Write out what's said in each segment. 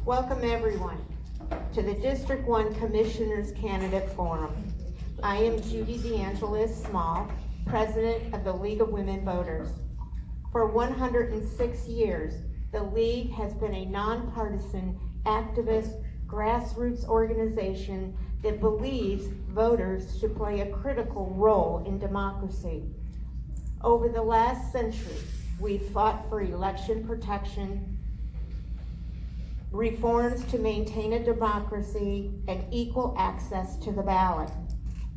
Welcome everyone to the District 1 Commissioners Candidate Forum. I am Judy DeAngelis Small, President of the League of Women Voters. For 106 years, the League has been a nonpartisan, activist, grassroots organization that believes voters should play a critical role in democracy. Over the last century, we've fought for election protection, reforms to maintain a democracy, and equal access to the ballot,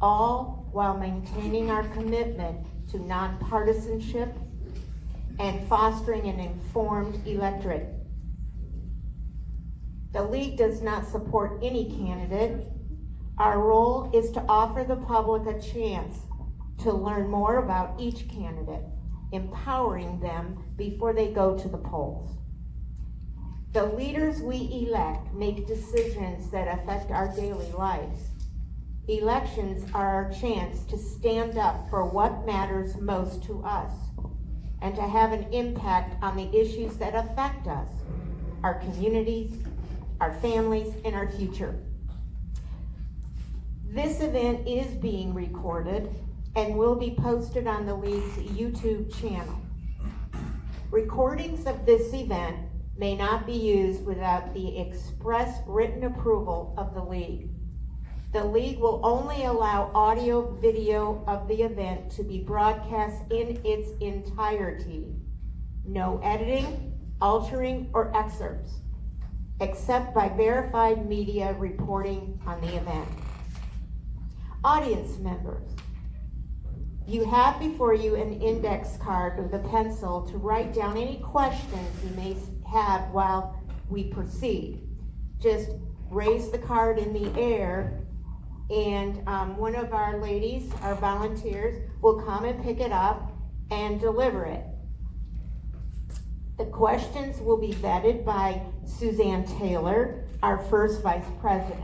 all while maintaining our commitment to nonpartisanship and fostering an informed electorate. The League does not support any candidate. Our role is to offer the public a chance to learn more about each candidate, empowering them before they go to the polls. The leaders we elect make decisions that affect our daily lives. Elections are our chance to stand up for what matters most to us and to have an impact on the issues that affect us, our communities, our families, and our future. This event is being recorded and will be posted on the League's YouTube channel. Recordings of this event may not be used without the express written approval of the League. The League will only allow audio video of the event to be broadcast in its entirety. No editing, altering, or excerpts, except by verified media reporting on the event. Audience members, you have before you an index card with a pencil to write down any questions you may have while we proceed. Just raise the card in the air and one of our ladies, our volunteers, will come and pick it up and deliver it. The questions will be vetted by Suzanne Taylor, our first vice president.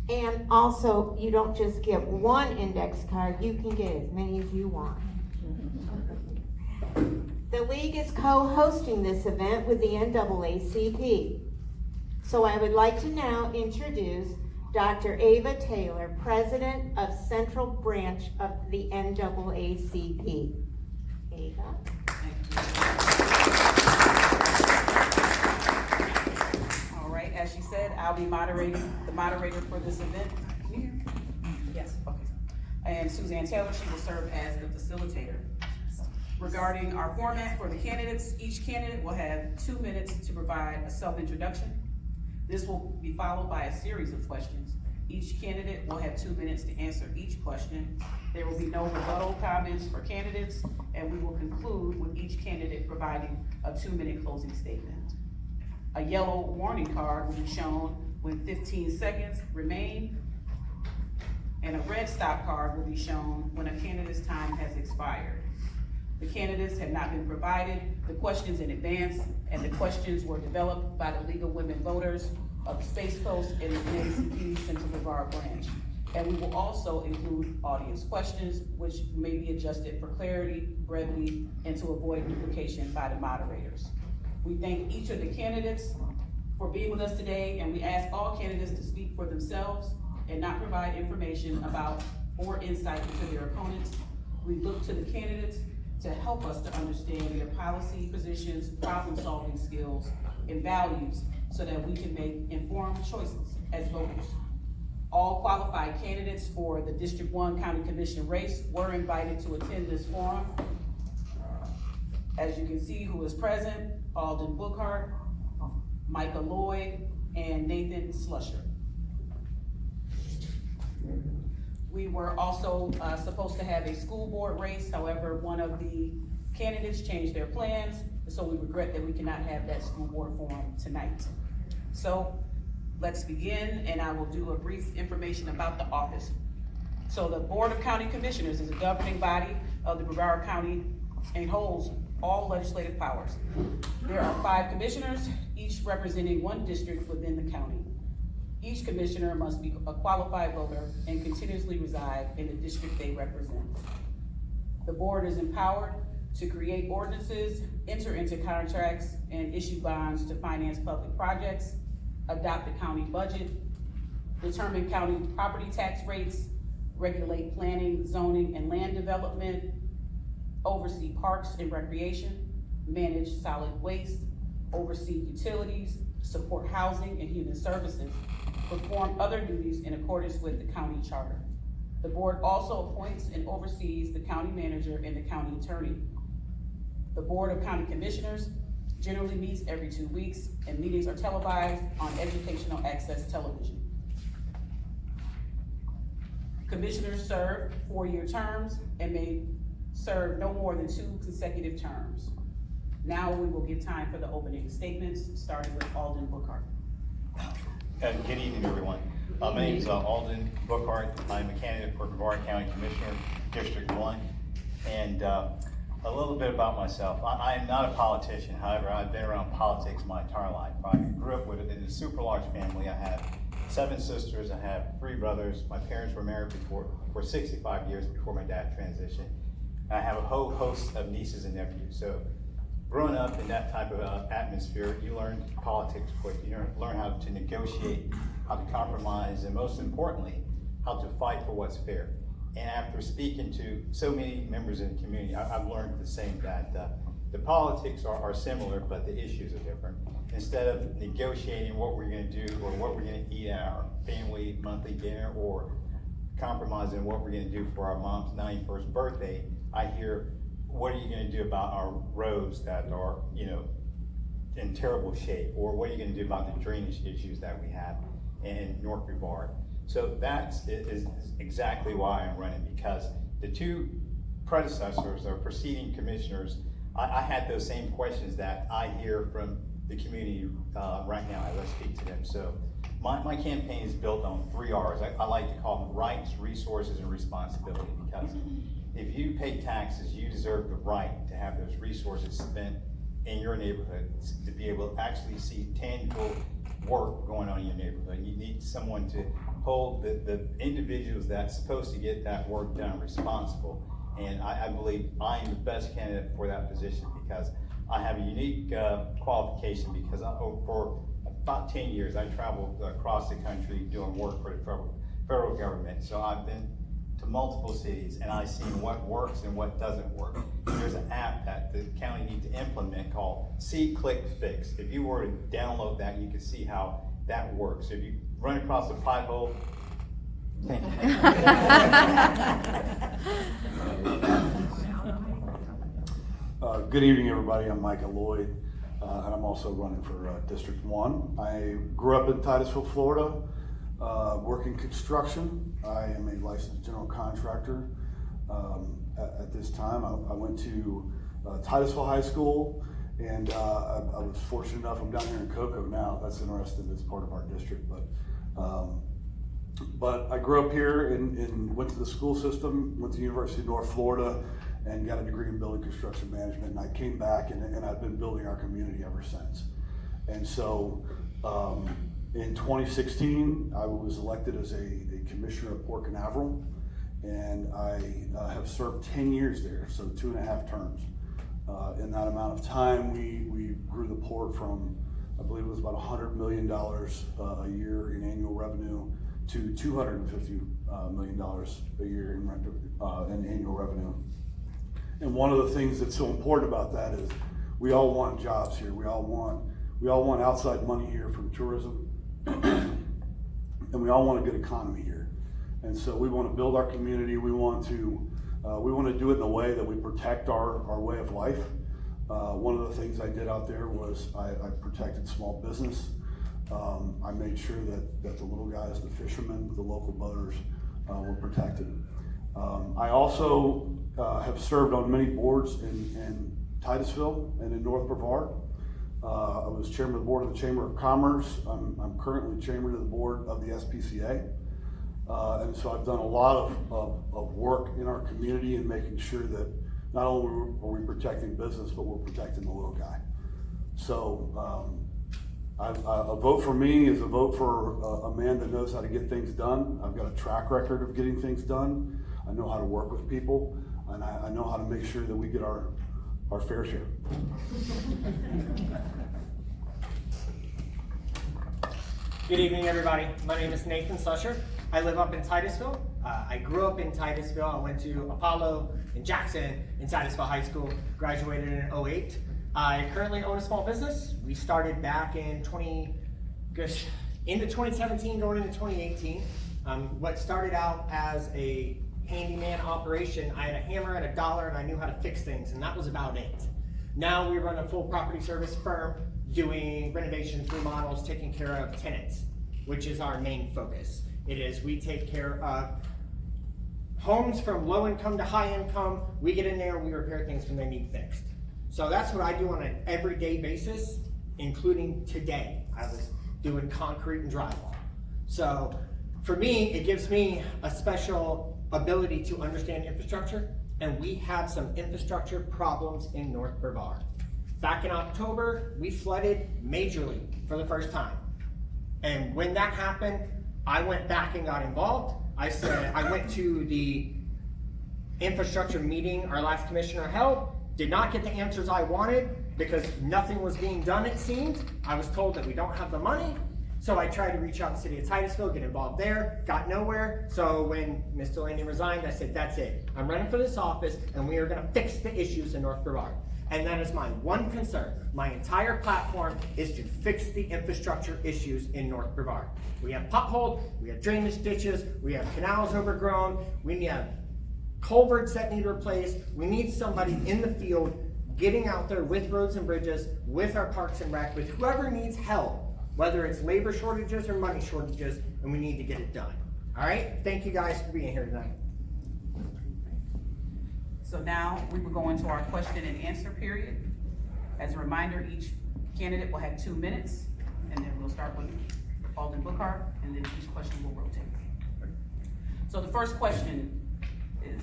And also, you don't just get one index card, you can get as many as you want. The League is co-hosting this event with the NAACP. So I would like to now introduce Dr. Ava Taylor, President of Central Branch of the NAACP. Ava. All right, as she said, I'll be the moderator for this event. Can you hear me? Yes, okay. And Suzanne Taylor, she will serve as the facilitator. Regarding our format for the candidates, each candidate will have 2 minutes to provide a self-introduction. This will be followed by a series of questions. Each candidate will have 2 minutes to answer each question. There will be no rebuttal comments for candidates, and we will conclude with each candidate providing a 2-minute closing statement. A yellow warning card will be shown when 15 seconds remain, and a red stop card will be shown when a candidate's time has expired. The candidates have not been provided the questions in advance, and the questions were developed by the League of Women Voters of the Space Coast and the NAACP Central Brevard branch. And we will also include audience questions, which may be adjusted for clarity, brevity, and to avoid duplication by the moderators. We thank each of the candidates for being with us today, and we ask all candidates to speak for themselves and not provide information about or insight into their opponents. We look to the candidates to help us to understand their policy positions, problem-solving skills, and values so that we can make informed choices as voters. All qualified candidates for the District 1 County Commission race were invited to attend this forum. As you can see who is present: Alden Bookhart, Micah Lloyd, and Nathan Slusher. We were also supposed to have a school board race. However, one of the candidates changed their plans, so we regret that we cannot have that school board forum tonight. So let's begin, and I will do a brief information about the office. So the Board of County Commissioners is a governing body of the Brevard County and holds all legislative powers. There are 5 commissioners, each representing 1 district within the county. Each commissioner must be a qualified voter and continuously reside in the district they represent. The board is empowered to create ordinances, enter into contracts, and issue bonds to finance public projects, adopt a county budget, determine county property tax rates, regulate planning, zoning, and land development, oversee parks and recreation, manage solid waste, oversee utilities, support housing and human services, perform other duties in accordance with the county charter. The board also appoints and oversees the county manager and the county attorney. The Board of County Commissioners generally meets every 2 weeks, and meetings are televised on educational access television. Commissioners serve 4-year terms and may serve no more than 2 consecutive terms. Now we will give time for the opening statements, starting with Alden Bookhart. Good evening, everyone. My name is Alden Bookhart. I'm a candidate for Brevard County Commissioner, District 1. And a little bit about myself. I am not a politician. However, I've been around politics my entire life. I grew up in a super large family. I have 7 sisters. I have 3 brothers. My parents were married for 65 years before my dad transitioned. I have a whole host of nieces and nephews. So growing up in that type of atmosphere, you learn politics quick. You learn how to negotiate, how to compromise, and most importantly, how to fight for what's fair. And after speaking to so many members in the community, I've learned the same, that the politics are similar, but the issues are different. Instead of negotiating what we're gonna do or what we're gonna eat at our family monthly dinner, or compromising what we're gonna do for our mom's 91st birthday, I hear, what are you gonna do about our roads that are, in terrible shape? Or what are you gonna do about the drainage issues that we have in North Brevard? So that is exactly why I'm running, because the 2 predecessors or preceding commissioners, I had those same questions that I hear from the community right now as I speak to them. So my campaign is built on 3 R's. I like to call them rights, resources, and responsibility, because if you pay taxes, you deserve the right to have those resources spent in your neighborhood, to be able to actually see tangible work going on in your neighborhood. You need someone to hold the individuals that's supposed to get that work done responsible. And I believe I am the best candidate for that position, because I have a unique qualification, because for about 10 years I traveled across the country doing work for the federal government. So I've been to multiple cities, and I've seen what works and what doesn't work. There's an app that the county needs to implement called See, Click, Fix. If you were to download that, you can see how that works. So if you run across a pothole, thank you. Good evening, everybody. I'm Micah Lloyd, and I'm also running for District 1. I grew up in Titusville, Florida, working construction. I am a licensed general contractor. At this time, I went to Titusville High School, and I was fortunate enough, I'm down here in Cocoa now. That's interesting, it's part of our district, but I grew up here and went to the school system, went to the University of North Florida, and got a degree in building construction management. And I came back, and I've been building our community ever since. And so in 2016, I was elected as a commissioner of Port Canaveral, and I have served 10 years there, so 2.5 terms. In that amount of time, we grew the port from, I believe it was about $100 million a year in annual revenue to $250 million a year in annual revenue. And one of the things that's so important about that is we all want jobs here. We all want outside money here from tourism, and we all want a good economy here. And so we want to build our community. We want to do it in a way that we protect our way of life. One of the things I did out there was I protected small business. I made sure that the little guys, the fishermen, the local boaters were protected. I also have served on many boards in Titusville and in North Brevard. I was chairman of the board of the Chamber of Commerce. I'm currently chairman of the board of the SPCA. And so I've done a lot of work in our community and making sure that not only are we protecting business, but we're protecting the little guy. So a vote for me is a vote for a man that knows how to get things done. I've got a track record of getting things done. I know how to work with people, and I know how to make sure that we get our our fair share. Good evening, everybody. My name is Nathan Susher. I live up in Titusville. I grew up in Titusville. I went to Apollo and Jackson in Titusville High School, graduated in 2008. I currently own a small business. We started back in into 2017, going into 2018. What started out as a handyman operation, I had a hammer and a dollar and I knew how to fix things, and that was about it. Now we run a full property service firm doing renovations, remodels, taking care of tenants, which is our main focus. We take care of homes from low income to high income. We get in there and we repair things when they need fixed. So that's what I do on an everyday basis, including today. I was doing concrete and drywall. So for me, it gives me a special ability to understand infrastructure, and we have some infrastructure problems in North Brevard. Back in October, we flooded majorly for the first time. And when that happened, I went back and got involved. I went to the infrastructure meeting our last commissioner held, did not get the answers I wanted because nothing was being done, it seemed. I was told that we don't have the money. So I tried to reach out to the city of Titusville, get involved there, got nowhere. So when Ms. Delaney resigned, I said, that's it. I'm running for this office and we are gonna fix the issues in North Brevard. And that is my one concern. My entire platform is to fix the infrastructure issues in North Brevard. We have potholes, we have drainage ditches, we have canals overgrown, we have culverts that need replaced. We need somebody in the field getting out there with roads and bridges, with our parks and rec, with whoever needs help, whether it's labor shortages or money shortages, and we need to get it done. All right, thank you guys for being here tonight. So now we will go into our question and answer period. As a reminder, each candidate will have 2 minutes, and then we'll start with Alden Bookhart, and then each question will rotate. So the first question is,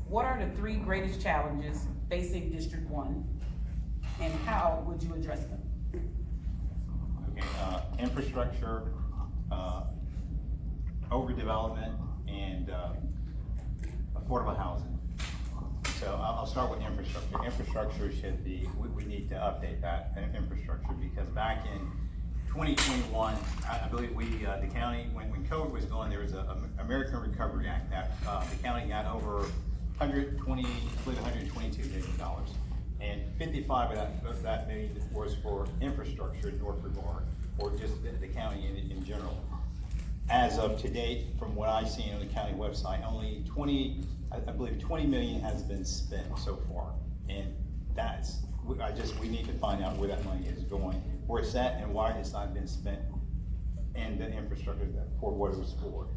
what are the 3 greatest challenges facing District 1, and how would you address them? Okay, infrastructure, overdevelopment, and affordable housing. So I'll start with infrastructure. Infrastructure should be, we need to update that infrastructure, because back in 2021, I believe the county, when COVID was going, there was a American Recovery Act that the county got over $122 million. And 55 of that million was for infrastructure in North Brevard, or just the county in general. As of to date, from what I've seen on the county website, only 20 million has been spent so far. And we need to find out where that money is going, where it's at, and why it's not been spent, and the infrastructure for what it was for.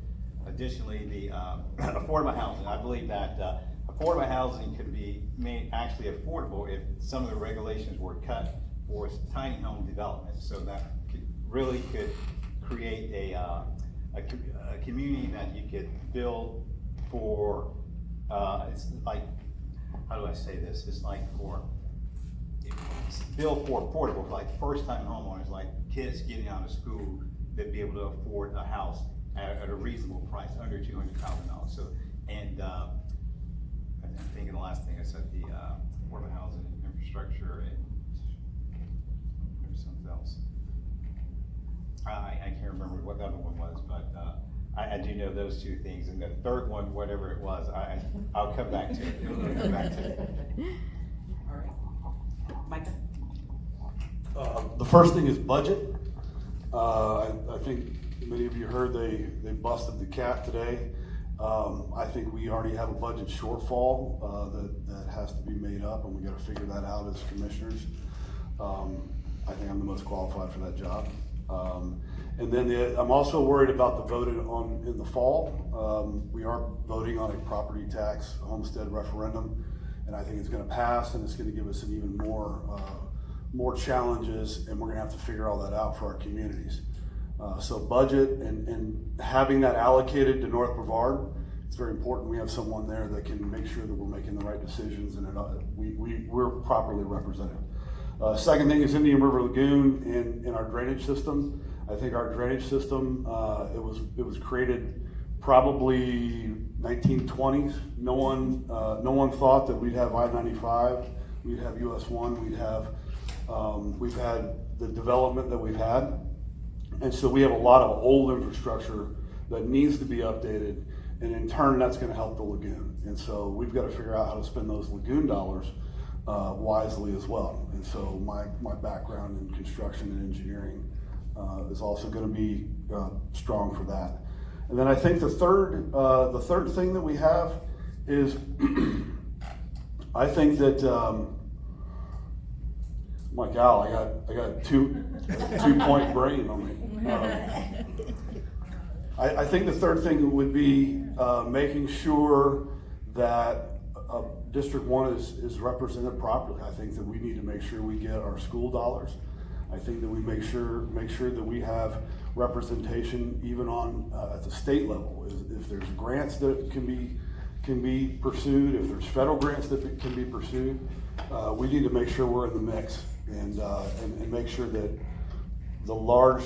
Additionally, the affordable housing, I believe that affordable housing could be made actually affordable if some of the regulations were cut for tiny home development, so that could create a community that you could build for, it's like, how do I say this? It's like build for affordable, like first-time homeowners, like kids getting out of school, they'd be able to afford a house at a reasonable price, under $200,000. So, and I'm thinking the last thing I said, the affordable housing infrastructure, and there's something else. I can't remember what the other one was, but I do know those 2 things, and the third one, whatever it was, I'll come back to it. I'll come back to it. All right, Micah? The first thing is budget. I think many of you heard they busted the cap today. I think we already have a budget shortfall that has to be made up, and we got to figure that out as commissioners. I think I'm the most qualified for that job. And then I'm also worried about the vote in the fall. We are voting on a property tax homestead referendum, and I think it's going to pass, and it's going to give us an even more challenges, and we're going to have to figure all that out for our communities. So budget and having that allocated to North Brevard, it's very important. We have someone there that can make sure that we're making the right decisions and we're properly represented. Second thing is Indian River Lagoon and our drainage system. I think our drainage system, it was created probably 1920s. No one thought that we'd have I-95 we'd have US 1, we've had the development that we've had. And so we have a lot of old infrastructure that needs to be updated, and in turn, that's gonna help the lagoon. And so we've gotta figure out how to spend those lagoon dollars wisely as well. And so my background in construction and engineering is also gonna be strong for that. And then I think the third thing that we have is, I think that, my gal, I got a 2-point brain on me. I think the third thing would be making sure that District 1 is represented properly. I think that we need to make sure we get our school dollars. I think that we make sure that we have representation even on at the state level. If there's grants that can be pursued, if there's federal grants that can be pursued, we need to make sure we're in the mix and make sure that the large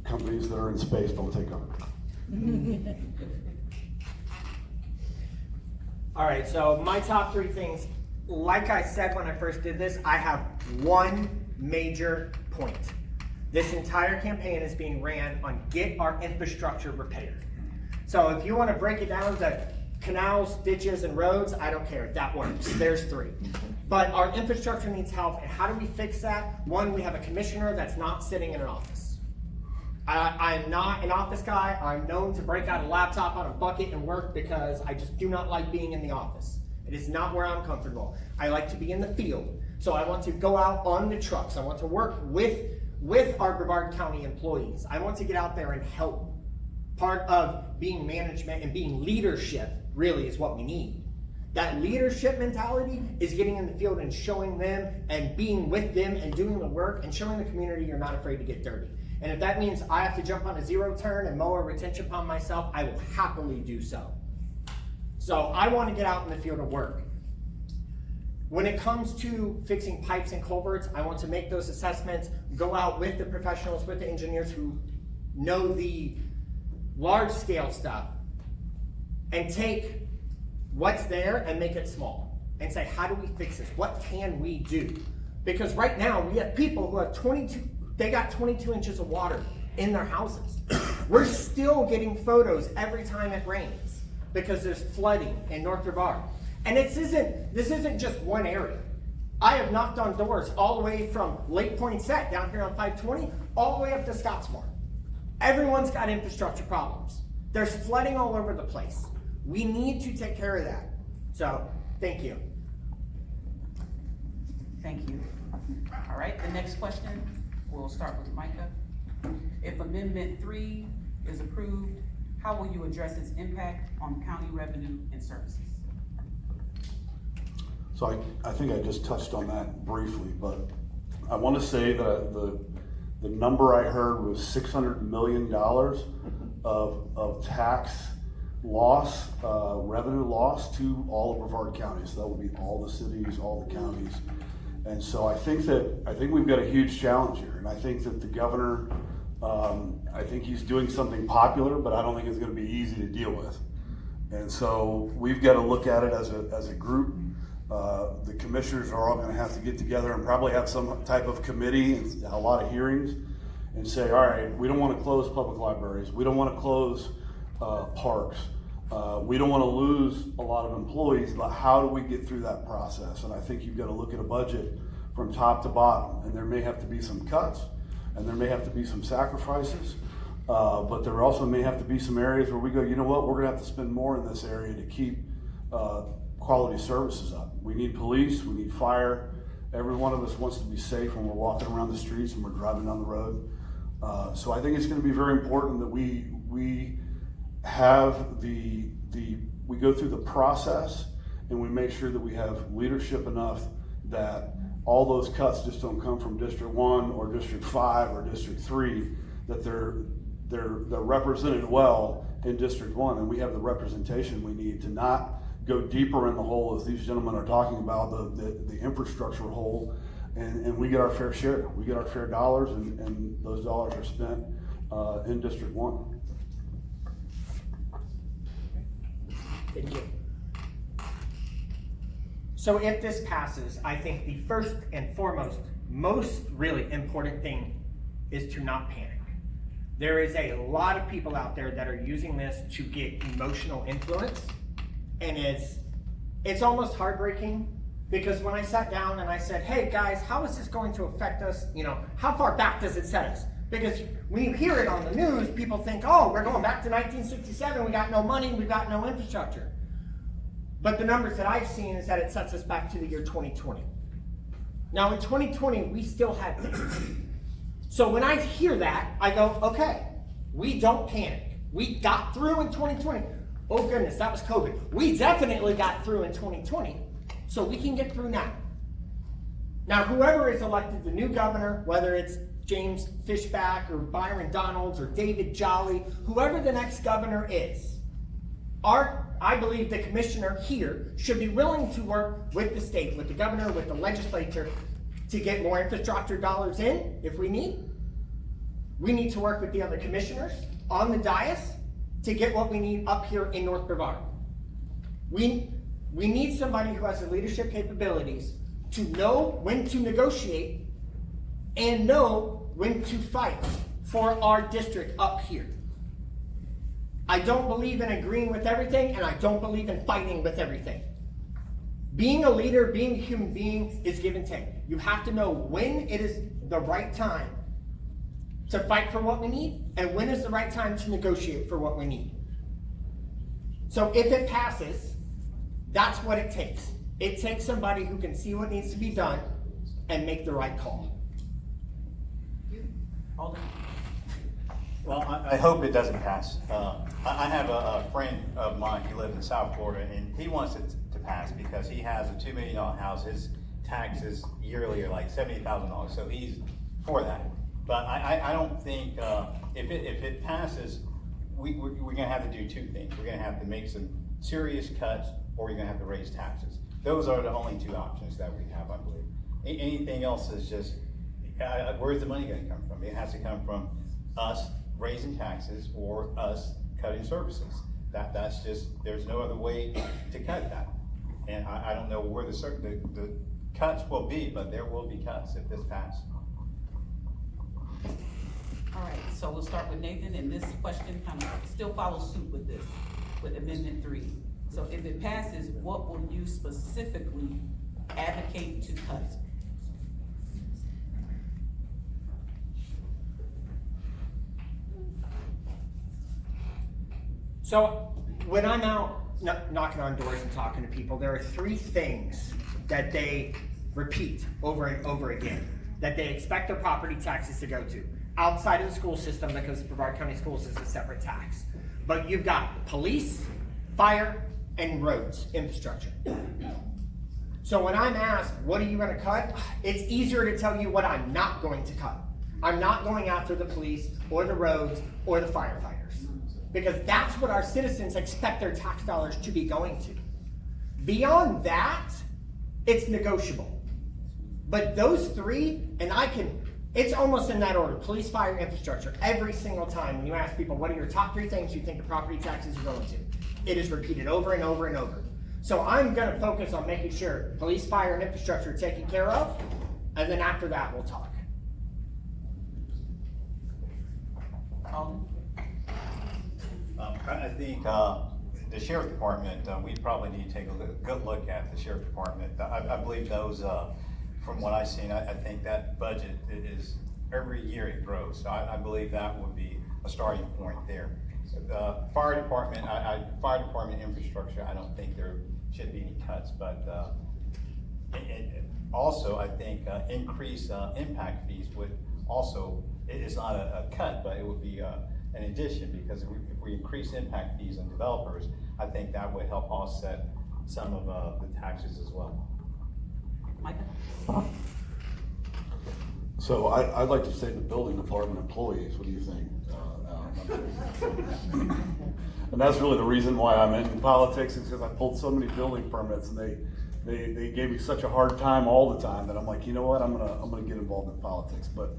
companies that are in space don't take over. All right, so my top 3 things, like I said when I first did this, I have one major point. This entire campaign is being ran on get our infrastructure repaired. So if you want to break it down to canals, ditches, and roads, I don't care, that works, there's 3. But our infrastructure needs help, and how do we fix that? One, we have a commissioner that's not sitting in an office. I'm not an office guy. I'm known to break out a laptop on a bucket and work because I just do not like being in the office. It is not where I'm comfortable. I like to be in the field. So I want to go out on the trucks. I want to work with our Brevard County employees. I want to get out there and help. Part of being management and being leadership really is what we need. That leadership mentality is getting in the field and showing them and being with them and doing the work and showing the community you're not afraid to get dirty. And if that means I have to jump on a 0 turn and mow a retention pond myself, I will happily do so. So I want to get out in the field and work. When it comes to fixing pipes and culverts, I want to make those assessments, go out with the professionals, with the engineers who know the large scale stuff, and take what's there and make it small. And say, how do we fix this? What can we do? Because right now we have people who have 22 inches of water in their houses. We're still getting photos every time it rains because there's flooding in North Brevard. And this isn't just one area. I have knocked on doors all the way from Lake Poinsett down here on 520, all the way up to Scottsmore. Everyone's got infrastructure problems. There's flooding all over the place. We need to take care of that. So, thank you. Thank you. All right, the next question, we'll start with Micah. If Amendment 3 is approved, how will you address its impact on county revenue and services? So I think I just touched on that briefly, but I want to say that the number I heard was $600 million of tax loss, revenue loss to all of Brevard County. So that would be all the cities, all the counties. And so I think we've got a huge challenge here. And I think that the governor, I think he's doing something popular, but I don't think it's going to be easy to deal with. And so we've got to look at it as a group. The commissioners are all going to have to get together and probably have some type of committee and a lot of hearings and say, all right, we don't want to close public libraries. We don't want to close parks. We don't want to lose a lot of employees, but how do we get through that process? And I think you've got to look at a budget from top to bottom, and there may have to be some cuts and there may have to be some sacrifices, but there also may have to be some areas where we go, you know what, we're going to have to spend more in this area to keep quality services up. We need police, we need fire. Every one of us wants to be safe when we're walking around the streets and we're driving down the road. So I think it's going to be very important that we have we go through the process and we make sure that we have leadership enough that all those cuts just don't come from District 1 or District 5 or District 3, that they're represented well in District 1, and we have the representation we need to not go deeper in the hole as these gentlemen are talking about, the infrastructure hole, and we get our fair share. We get our fair dollars, and those dollars are spent in District 1. Thank you. So if this passes, I think the first and foremost, most really important thing is to not panic. There is a lot of people out there that are using this to get emotional influence, and it's almost heartbreaking, because when I sat down and I said, hey guys, how is this going to affect us? You know, how far back does it set us? Because when you hear it on the news, people think, oh, we're going back to 1967, we got no money, we got no infrastructure. But the numbers that I've seen is that it sets us back to the year 2020. Now in 2020, we still had things. So when I hear that, I go, okay, we don't panic. We got through in 2020. Oh goodness, that was COVID. We definitely got through in 2020, so we can get through now. Now, whoever is elected the new governor, whether it's James Fishback or Byron Donalds or David Jolly, whoever the next governor is, I believe the commissioner here should be willing to work with the state, with the governor, with the legislature, to get more infrastructure dollars in if we need. We need to work with the other commissioners on the dais to get what we need up here in North Brevard. We need somebody who has the leadership capabilities to know when to negotiate and know when to fight for our district up here. I don't believe in agreeing with everything, and I don't believe in fighting with everything. Being a leader, being a human being is give and take. You have to know when it is the right time to fight for what we need, and when is the right time to negotiate for what we need. So if it passes, that's what it takes. It takes somebody who can see what needs to be done and make the right call. Alden? Well, I hope it doesn't pass. I have a friend of mine, he lives in South Florida, and he wants it to pass because he has a $2 million house. His taxes yearly are like $70,000, so he's for that. But I don't think, if it passes, we're gonna have to do two things. We're gonna have to make some serious cuts, or we're gonna have to raise taxes. Those are the only two options that we have, I believe. Anything else is just, where's the money gonna come from? It has to come from us raising taxes or us cutting services. That's just, there's no other way to cut that. And I don't know where the cuts will be, but there will be cuts if this passes. All right, so we'll start with Nathan, and this question kind of still follows suit with this, with Amendment 3. So if it passes, what will you specifically advocate to cut? So when I'm out knocking on doors and talking to people, there are three things that they repeat over and over again that they expect their property taxes to go to. Outside of the school system, because Brevard County Schools is a separate tax. But you've got police, fire, and roads, infrastructure. So when I'm asked, what are you gonna cut? It's easier to tell you what I'm not going to cut. I'm not going after the police or the roads or the firefighters. Because that's what our citizens expect their tax dollars to be going to. Beyond that, it's negotiable. But those three, and it's almost in that order, police, fire, infrastructure. Every single time when you ask people, what are your top three things you think the property taxes are going to? It is repeated over and over and over. So I'm gonna focus on making sure police, fire, and infrastructure are taken care of, and then after that, we'll talk. Alden? I think the sheriff department, we probably need to take a good look at the sheriff department. I believe those, from what I've seen, I think that budget is, every year it grows. So I believe that would be a starting point there. Fire department infrastructure, I don't think there should be any cuts, but also I think increase impact fees would also, it's not a cut, but it would be an addition, because if we increase impact fees on developers, I think that would help offset some of the taxes as well. Micah? So I'd like to say the building department employees, what do you think? And that's really the reason why I'm in politics, is because I pulled so many building permits, and they gave me such a hard time all the time that I'm like, you know what, I'm gonna get involved in politics. But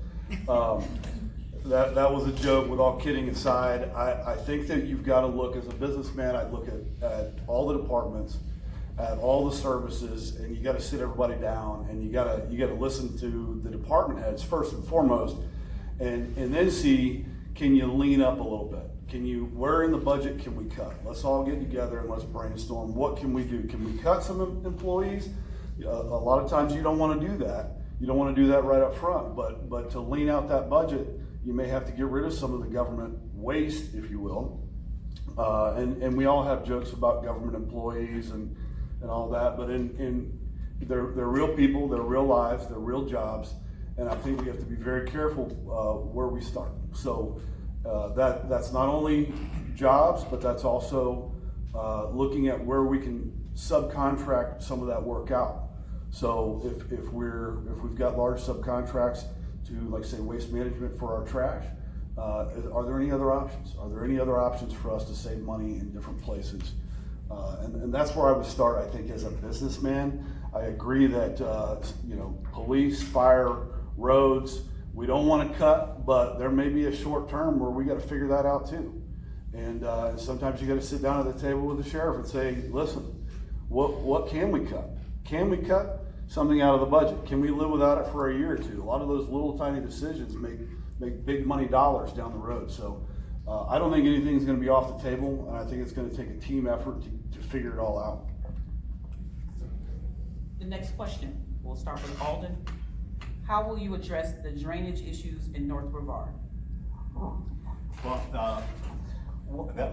that was a joke. With all kidding aside, I think that you've got to look, as a businessman, I'd look at all the departments, at all the services, and you gotta sit everybody down, and you gotta listen to the department heads first and foremost, and then see, can you lean up a little bit? Where in the budget can we cut? Let's all get together and let's brainstorm. What can we do? Can we cut some employees? A lot of times you don't want to do that. You don't want to do that right up front, but to lean out that budget, you may have to get rid of some of the government waste, if you will. And we all have jokes about government employees and all that, but they're real people, they're real lives, they're real jobs, and I think we have to be very careful where we start. So that's not only jobs, but that's also looking at where we can subcontract some of that work out. So if we've got large subcontracts to, like, say, waste management for our trash, are there any other options? Are there any other options for us to save money in different places? And that's where I would start, I think, as a businessman. I agree that, police, fire, roads, we don't want to cut, but there may be a short term where we got to figure that out too. And sometimes you got to sit down at the table with the sheriff and say, listen, what can we cut? Can we cut something out of the budget? Can we live without it for a year or two? A lot of those little tiny decisions make big money dollars down the road. So I don't think anything's going to be off the table, and I think it's going to take a team effort to figure it all out. The next question, we'll start with Alden. How will you address the drainage issues in North Brevard? Well,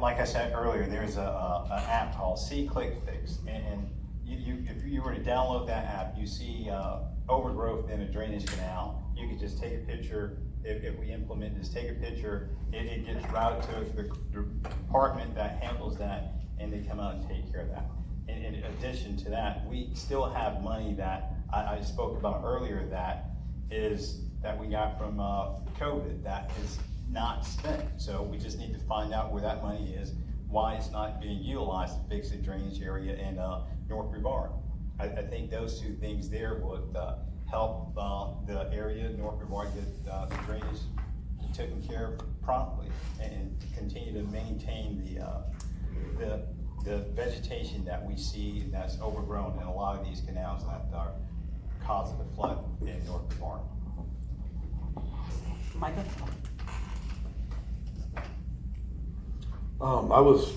like I said earlier, there's an app called See-Click Fix, and if you were to download that app, you see overgrowth in a drainage canal. You could just take a picture. If we implement this, take a picture, it gets routed to the department that handles that, and they come out and take care of that. And in addition to that, we still have money that I spoke about earlier that we got from COVID that is not spent. So we just need to find out where that money is, why it's not being utilized to fix the drainage area in North Brevard. I think those two things there would help the area, North Brevard, get the drainage taken care of promptly and to continue to maintain the vegetation that we see that's overgrown in a lot of these canals that are causing the flood in North Brevard. Micah? I was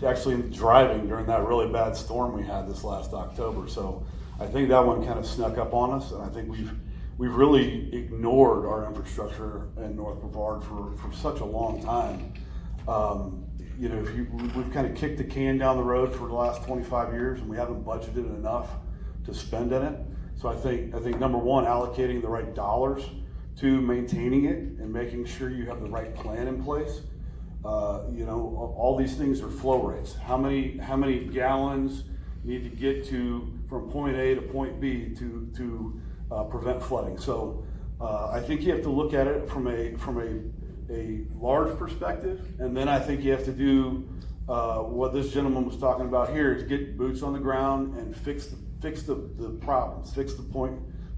actually driving during that really bad storm we had this last October, so I think that one kind of snuck up on us, and I think we've really ignored our infrastructure in North Brevard for such a long time. We've kind of kicked the can down the road for the last 25 years, and we haven't budgeted enough to spend in it. So I think number one, allocating the right dollars to maintaining it and making sure you have the right plan in place. All these things are flow rates. How many gallons need to get from point A to point B to prevent flooding? So I think you have to look at it from a large perspective, and then I think you have to do what this gentleman was talking about here, is get boots on the ground and fix the problems, fix the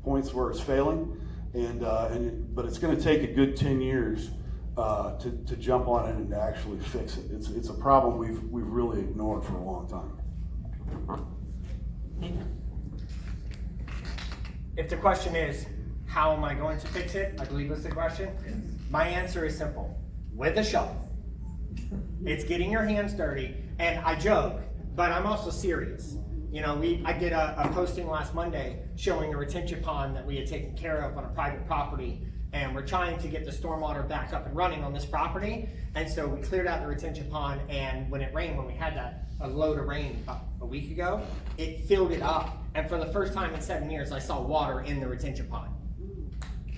points where it's failing, but it's going to take a good 10 years to jump on it and to actually fix it. It's a problem we've really ignored for a long time. If the question is, how am I going to fix it? I believe that's the question. My answer is simple. With a shovel. It's getting your hands dirty, and I joke, but I'm also serious. I did a posting last Monday showing a retention pond that we had taken care of on a private property, and we're trying to get the stormwater back up and running on this property. And so we cleared out the retention pond, and when it rained, when we had a load of rain about a week ago, it filled it up. And for the first time in 7 years, I saw water in the retention pond.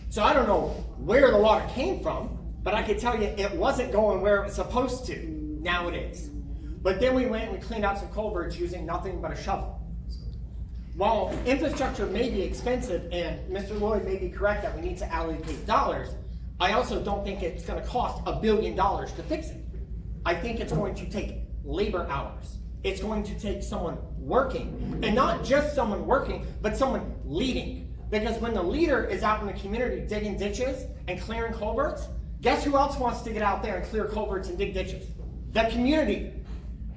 So I don't know where the water came from, but I can tell you it wasn't going where it was supposed to. Now it is. But then we went and we cleaned out some culverts using nothing but a shovel. While infrastructure may be expensive, and Mr. Lloyd may be correct that we need to allocate dollars, I also don't think it's going to cost $1 billion to fix it. I think it's going to take labor hours. It's going to take someone working, and not just someone working, but someone leading. Because when the leader is out in the community digging ditches and clearing culverts, guess who else wants to get out there and clear culverts and dig ditches? The community.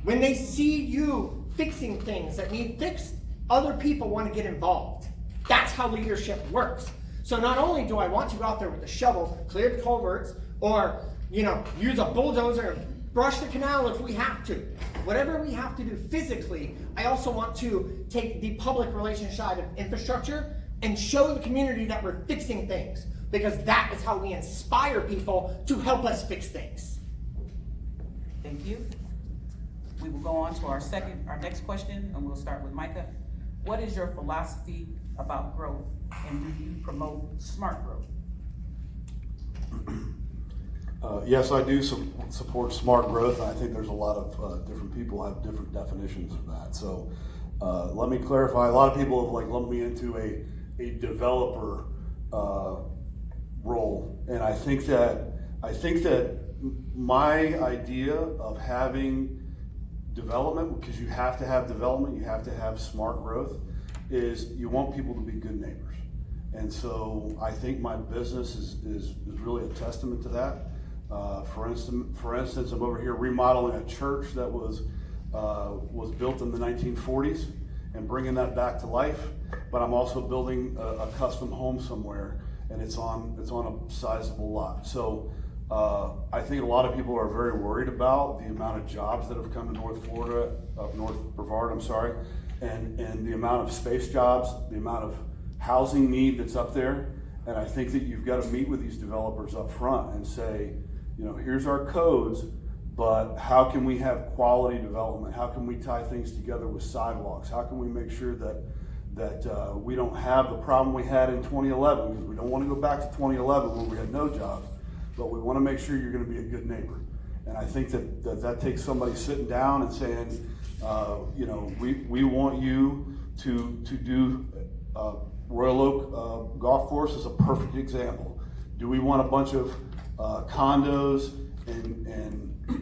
When they see you fixing things that need fixed, other people want to get involved. That's how leadership works. So not only do I want to go out there with a shovel, clear the culverts, or, use a bulldozer and brush the canal if we have to. Whatever we have to do physically, I also want to take the public relations side of infrastructure and show the community that we're fixing things, because that is how we inspire people to help us fix things. Thank you. We will go on to our next question, and we'll start with Micah. What is your philosophy about growth, and do you promote smart growth? Yes, I do support smart growth. I think there's a lot of different people have different definitions of that. So let me clarify. A lot of people have lumped me into a developer role, and I think that my idea of having development, because you have to have development, you have to have smart growth, is you want people to be good neighbors. And so I think my business is really a testament to that. For instance, I'm over here remodeling a church that was built in the 1940s and bringing that back to life. But I'm also building a custom home somewhere, and it's on a sizable lot. So I think a lot of people are very worried about the amount of jobs that have come to North Florida, North Brevard, and the amount of space jobs, the amount of housing need that's up there. And I think that you've got to meet with these developers up front and say, here's our codes, but how can we have quality development? How can we tie things together with sidewalks? How can we make sure that we don't have the problem we had in 2011? Because we don't want to go back to 2011 when we had no jobs, but we want to make sure you're going to be a good neighbor. And I think that takes somebody sitting down and saying, we want you to do Royal Oak Golf Course is a perfect example. Do we want a bunch of condos and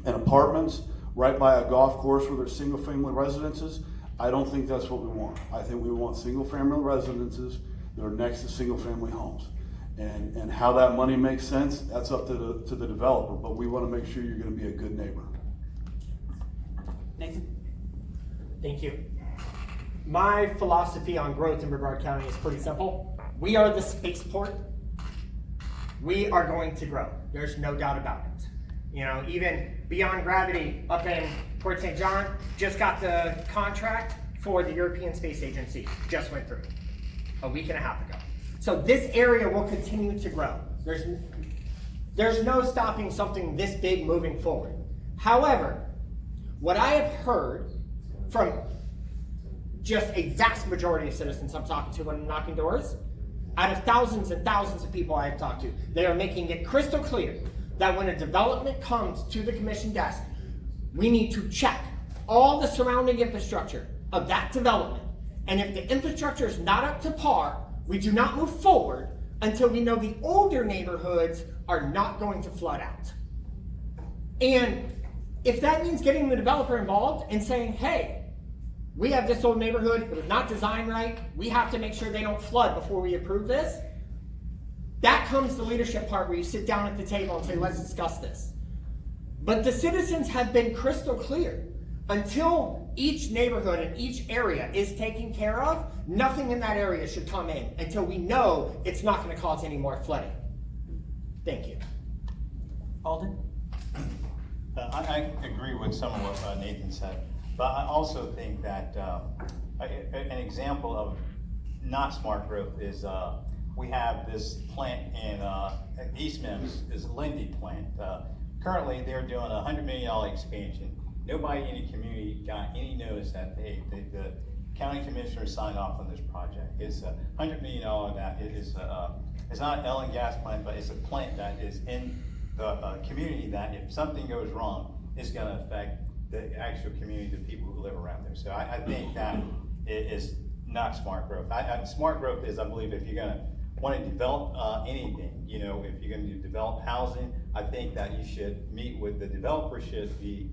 apartments right by a golf course where there's single family residences? I don't think that's what we want. I think we want single family residences that are next to single family homes. And how that money makes sense, that's up to the developer, but we want to make sure you're going to be a good neighbor. Nathan? Thank you. My philosophy on growth in Brevard County is pretty simple. We are the spaceport. We are going to grow. There's no doubt about it. Even Beyond Gravity up in Port St. John just got the contract for the European Space Agency. Just went through a week and a half ago. So this area will continue to grow. There's no stopping something this big moving forward. However, what I have heard from just a vast majority of citizens I'm talking to when I'm knocking doors, out of thousands and thousands of people I have talked to, they are making it crystal clear that when a development comes to the commission desk, we need to check all the surrounding infrastructure of that development. And if the infrastructure is not up to par, we do not move forward until we know the older neighborhoods are not going to flood out. And if that means getting the developer involved and saying, hey, we have this old neighborhood, it was not designed right, we have to make sure they don't flood before we approve this, that comes the leadership part where you sit down at the table and say, let's discuss this. But the citizens have been crystal clear. Until each neighborhood and each area is taken care of, nothing in that area should come in until we know it's not going to cause any more flooding. Thank you. Alden? I agree with some of what Nathan said, but I also think that an example of not smart growth is we have this plant in East Mims, is a Lindy plant. Currently, they're doing a $100 million expansion. Nobody in the community got any notice that the county commissioner signed off on this project. It's a $100 million that it is. It's not an oil and gas plant, but it's a plant that is in the community that if something goes wrong, it's going to affect the actual community, the people who live around there. So I think that it is not smart growth. Smart growth is, I believe, if you're going to want to develop anything, if you're going to develop housing, I think that you should meet with the developer. Should be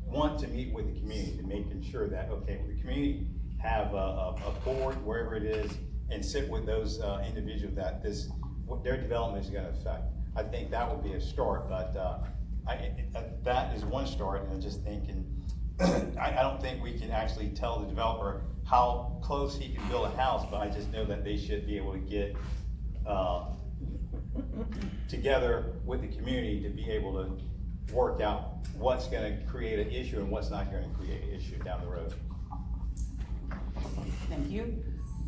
want to meet with the community, to making sure that the community have a board wherever it is and sit with those individuals that their development is going to affect. I think that would be a start, but that is one start. And I'm just thinking, I don't think we can actually tell the developer how close he can build a house, but I just know that they should be able to get, together with the community to be able to work out what's gonna create an issue and what's not gonna create an issue down the road. Thank you.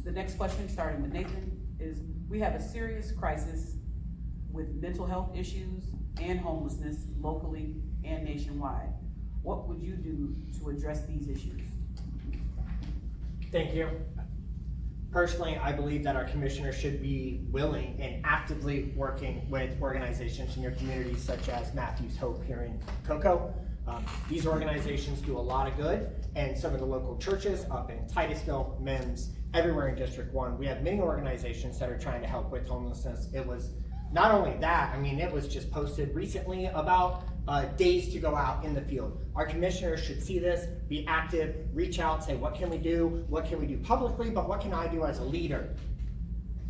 The next question, starting with Nathan, is we have a serious crisis with mental health issues and homelessness locally and nationwide. What would you do to address these issues? Thank you. Personally, I believe that our commissioner should be willing and actively working with organizations in your communities such as Matthews Hope here in Cocoa. These organizations do a lot of good, and some of the local churches up in Titusville, Mims, everywhere in District 1, we have many organizations that are trying to help with homelessness. It was not only that, I mean, it was just posted recently about days to go out in the field. Our commissioners should see this, be active, reach out, say, what can we do? What can we do publicly, but what can I do as a leader?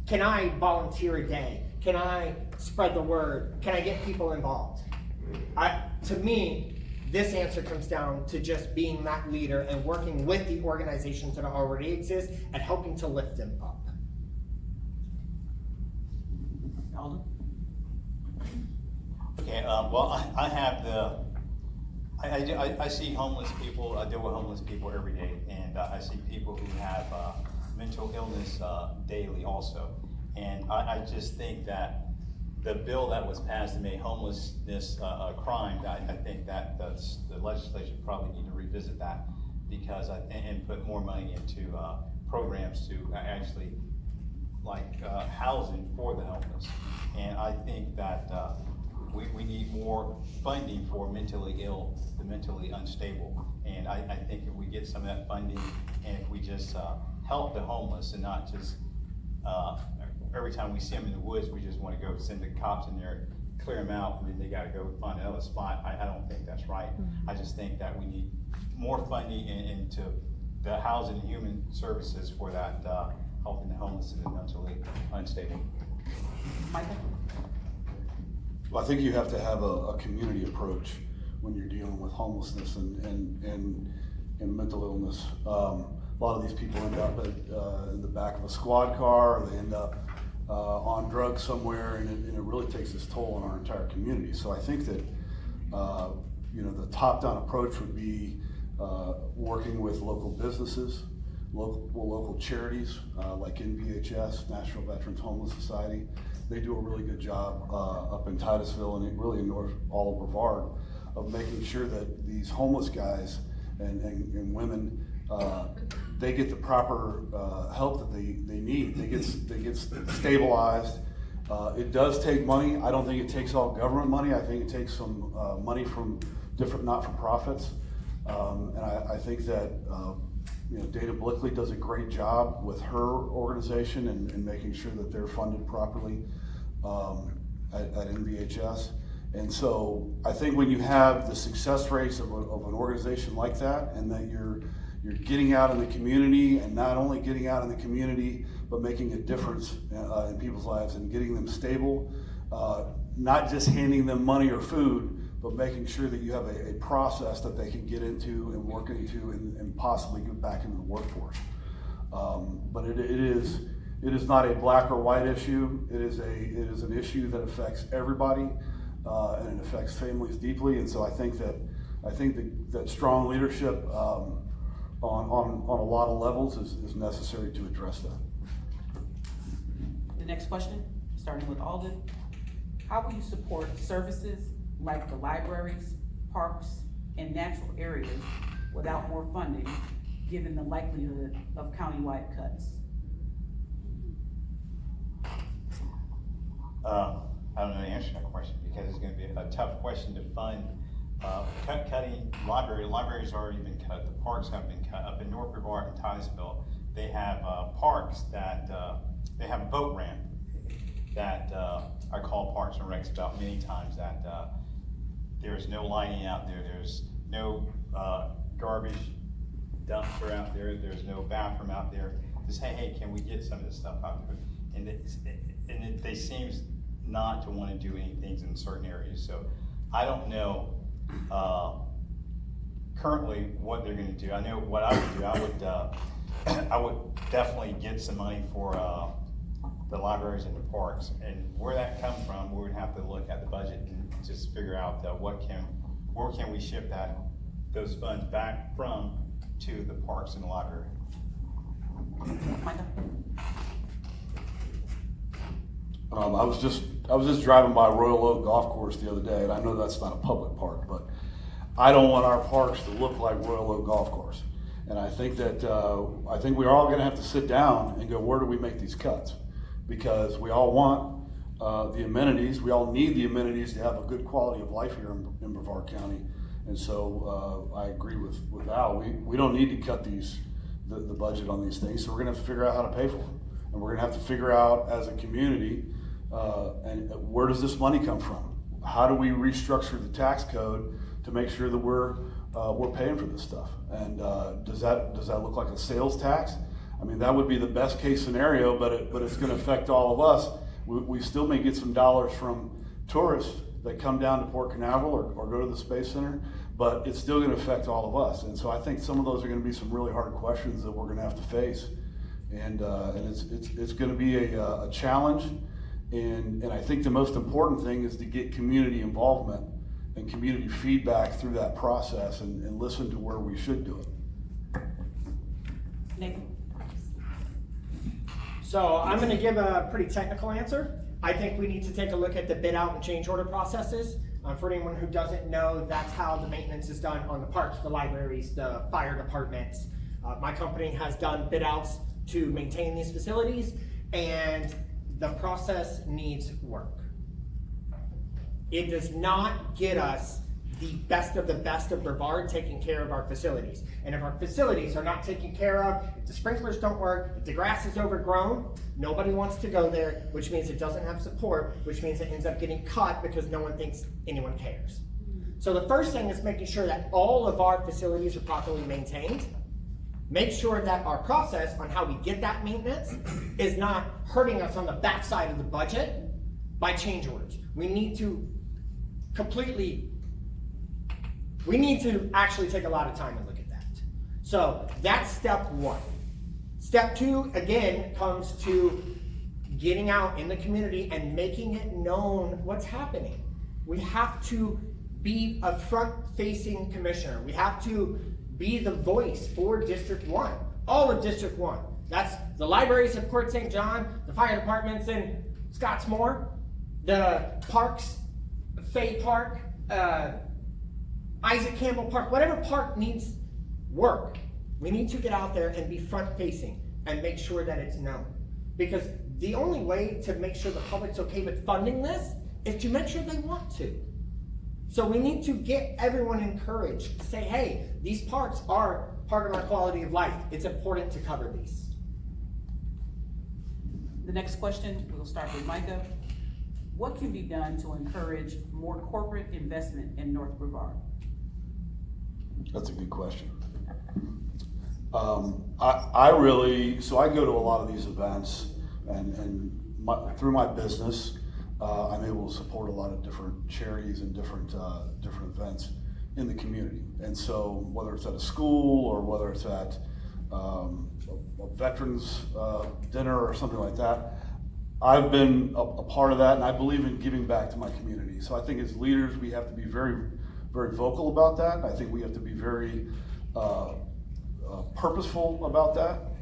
Can I volunteer a day? Can I spread the word? Can I get people involved? To me, this answer comes down to just being that leader and working with the organizations that already exist and helping to lift them up. Alden? Okay, well, I have I see homeless people, I deal with homeless people every day, and I see people who have mental illness daily also. And I just think that the bill that was passed to make homelessness a crime, I think that the legislature probably need to revisit that, because and put more money into programs to actually like housing for the homeless. And I think that we need more funding for mentally ill, the mentally unstable. And I think if we get some of that funding, and if we just help the homeless and not just every time we see them in the woods, we just want to go send the cops in there, clear them out, and then they got to go find another spot. I don't think that's right. I just think that we need more funding into the housing and human services for that, helping the homeless and the mentally unstable. Michael? Well, I think you have to have a community approach when you're dealing with homelessness and mental illness. A lot of these people end up in the back of a squad car, or they end up on drugs somewhere, and it really takes its toll on our entire community. So I think that the top-down approach would be working with local businesses, local charities like NVHS, National Veterans Homeless Society. They do a really good job up in Titusville and really in all of Brevard of making sure that these homeless guys and women, they get the proper help that they need. They get stabilized. It does take money. I don't think it takes all government money. I think it takes some money from different not-for-profits. And I think that Dana Blickley does a great job with her organization and making sure that they're funded properly at NVHS. And so I think when you have the success rates of an organization like that, and that you're getting out in the community, and not only getting out in the community, but making a difference in people's lives and getting them stable, not just handing them money or food, but making sure that you have a process that they can get into and work into and possibly get back into the workforce. But it is not a black or white issue. It is an issue that affects everybody, and it affects families deeply. And so I think that strong leadership on a lot of levels is necessary to address that. The next question, starting with Alden. How will you support services like the libraries, parks, and natural areas without more funding, given the likelihood of countywide cuts? I don't know the answer to that question, because it's going to be a tough question to fund. Cutting libraries already been cut. The parks have been cut. Up in North Brevard and Titusville, they have parks that they have a boat ramp that I call Parks and Recs about many times, that there's no lighting out there. There's no garbage dumpster out there. There's no bathroom out there. Just hey, can we get some of this stuff out there? And they seem not to want to do anything in certain areas. So I don't know. currently what they're gonna do. I know what I would do, I would definitely get some money for, the libraries and the parks. And where that comes from, we would have to look at the budget and just figure out, where can we shift those funds back from to the parks and the library. Micah? I was just driving by Royal Oak Golf Course the other day, and I know that's not a public park, but I don't want our parks to look like Royal Oak Golf Course. And I think that, we're all gonna have to sit down and go, where do we make these cuts? Because we all want, the amenities, we all need the amenities to have a good quality of life here in Brevard County. And so, I agree with Al, we don't need to cut the budget on these things, so we're gonna have to figure out how to pay for them. And we're gonna have to figure out as a community, and where does this money come from? How do we restructure the tax code to make sure that we're paying for this stuff? And does that look like a sales tax? I mean, that would be the best case scenario, but it's going to affect all of us. We still may get some dollars from tourists that come down to Port Canaveral or go to the Space Center, but it's still going to affect all of us. And so I think some of those are going to be some really hard questions that we're going to have to face, and it's going to be a challenge. And I think the most important thing is to get community involvement and community feedback through that process and listen to where we should do it. Nathan? So I'm gonna give a pretty technical answer. I think we need to take a look at the bid out and change order processes. For anyone who doesn't know, that's how the maintenance is done on the parks, the libraries, the fire departments. My company has done bid outs to maintain these facilities, and the process needs work. It does not get us the best of Brevard taking care of our facilities. And if our facilities are not taken care of, if the sprinklers don't work, if the grass is overgrown, nobody wants to go there, which means it doesn't have support, which means it ends up getting cut because no one thinks anyone cares. So the first thing is making sure that all of our facilities are properly maintained. Make sure that our process on how we get that maintenance is not hurting us on the backside of the budget by change orders. We need to actually take a lot of time and look at that. So that's step one. Step two, again, comes to getting out in the community and making it known what's happening. We have to be a front-facing commissioner. We have to be the voice for District 1, all of District 1. That's the libraries of Port St. John, the fire departments in Scottsmore, the parks, Fay Park, Isaac Campbell Park, whatever park needs work. We need to get out there and be front-facing and make sure that it's known. Because the only way to make sure the public's okay with funding this is to make sure they want to. So we need to get everyone encouraged to say, hey, these parks are part of our quality of life. It's important to cover these. The next question, we'll start with Micah. What can be done to encourage more corporate investment in North Brevard? That's a good question. I go to a lot of these events, and through my business, I'm able to support a lot of different charities and different events in the community. And so whether it's at a school or whether it's at a veterans dinner or something like that, I've been a part of that, and I believe in giving back to my community. So I think as leaders, we have to be very, very vocal about that. I think we have to be very purposeful about that.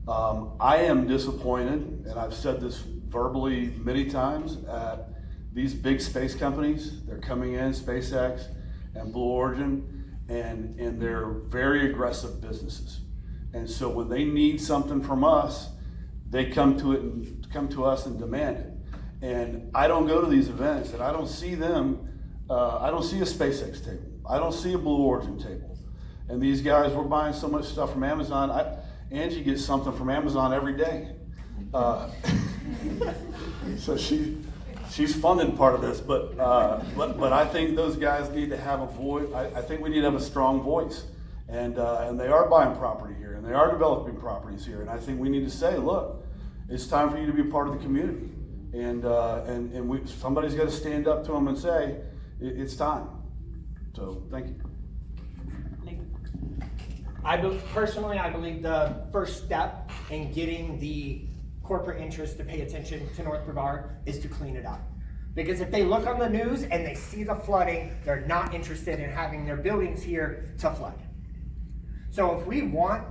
I am disappointed, and I've said this verbally many times, at these big space companies. They're coming in, SpaceX and Blue Origin, and they're very aggressive businesses. And so when they need something from us, they come to us and demand it. And I don't go to these events and I don't see them, I don't see a SpaceX table. I don't see a Blue Origin table. And these guys, we're buying so much stuff from Amazon. Angie gets something from Amazon every day. So she's funding part of this, but I think those guys need to have a voice. I think we need to have a strong voice. And they are buying property here, and they are developing properties here. And I think we need to say, look, it's time for you to be a part of the community. And somebody's got to stand up to them and say, it's time. So, thank you. Nathan? Personally, I believe the first step in getting the corporate interest to pay attention to North Brevard is to clean it up. Because if they look on the news and they see the flooding, they're not interested in having their buildings here to flood. So if we want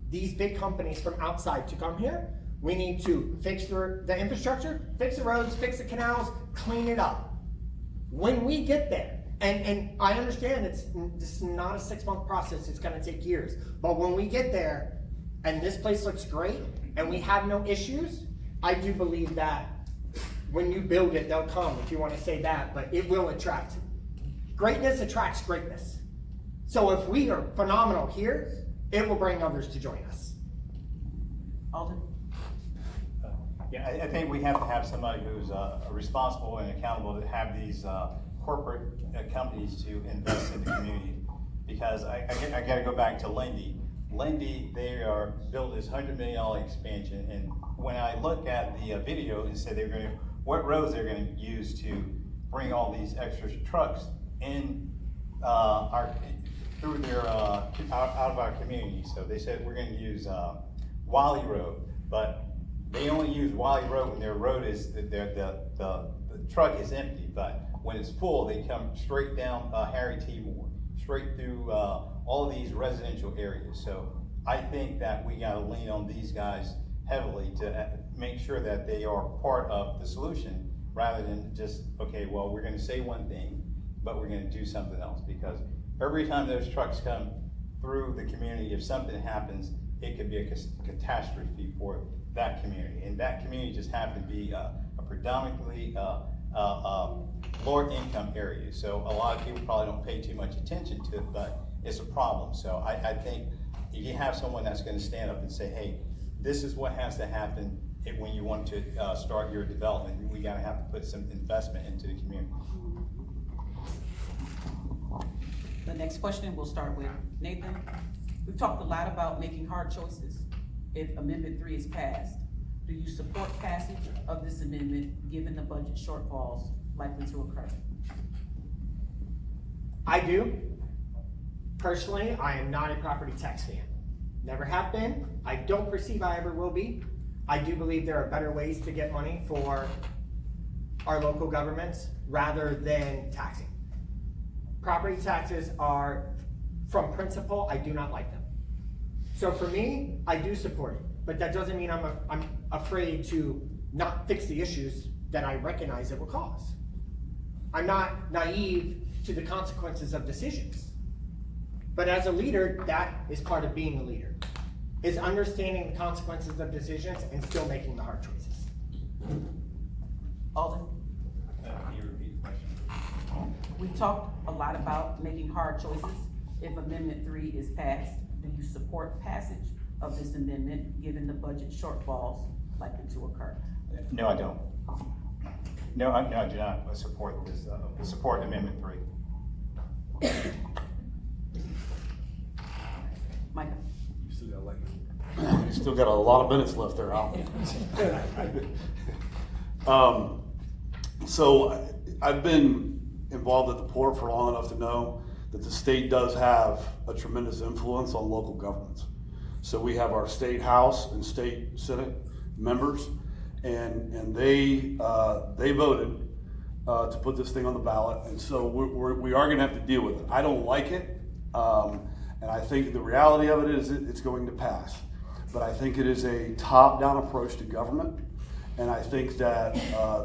these big companies from outside to come here, we need to fix the infrastructure, fix the roads, fix the canals, clean it up. When we get there, and I understand this is not a 6-month process, it's gonna take years. But when we get there and this place looks great and we have no issues, I do believe that when you build it, they'll come, if you wanna say that, but it will attract. Greatness attracts greatness. So if we are phenomenal here, it will bring others to join us. Alden? Yeah, I think we have to have somebody who's responsible and accountable to have these corporate companies to invest in the community. Because I gotta go back to Lindy. Lindy, they are built this $100 million expansion, and when I look at the video and say what roads they're gonna use to bring all these extra trucks in through their out of our community. So they said we're gonna use Wiley Road, but they only use Wiley Road when their road is the truck is empty. But when it's full, they come straight down Harry T. Moore, straight through all of these residential areas. So I think that we gotta lean on these guys heavily to make sure that they are part of the solution, rather than just, okay, well, we're gonna say one thing, but we're gonna do something else. Because every time those trucks come through the community, if something happens, it could be a catastrophe for that community. And that community just happened to be a predominantly lower income area. So a lot of people probably don't pay too much attention to it, but it's a problem. So I think if you have someone that's gonna stand up and say, hey, this is what has to happen when you want to start your development, we gotta have to put some investment into the community. The next question, we'll start with Nathan. We've talked a lot about making hard choices. If Amendment 3 is passed, do you support passage of this amendment given the budget shortfalls likely to occur? I do. Personally, I am not a property tax fan. Never have been. I don't perceive I ever will be. I do believe there are better ways to get money for our local governments rather than taxing. Property taxes are, from principle, I do not like them. So for me, I do support it, but that doesn't mean I'm afraid to not fix the issues that I recognize it will cause. I'm not naive to the consequences of decisions. But as a leader, that is part of being a leader, is understanding the consequences of decisions and still making the hard choices. Alden? Can you repeat the question? We've talked a lot about making hard choices. If Amendment 3 is passed, do you support passage of this amendment given the budget shortfalls likely to occur? No, I don't. No, I do not support this, support Amendment 3. Micah? You still got a lot of minutes left there, Al. So I've been involved at the port for long enough to know that the state does have a tremendous influence on local governments. So we have our state house and state senate members, and they voted to put this thing on the ballot, and so we are going to have to deal with it. I don't like it, and I think the reality of it is it's going to pass. But I think it is a top-down approach to government, and I think that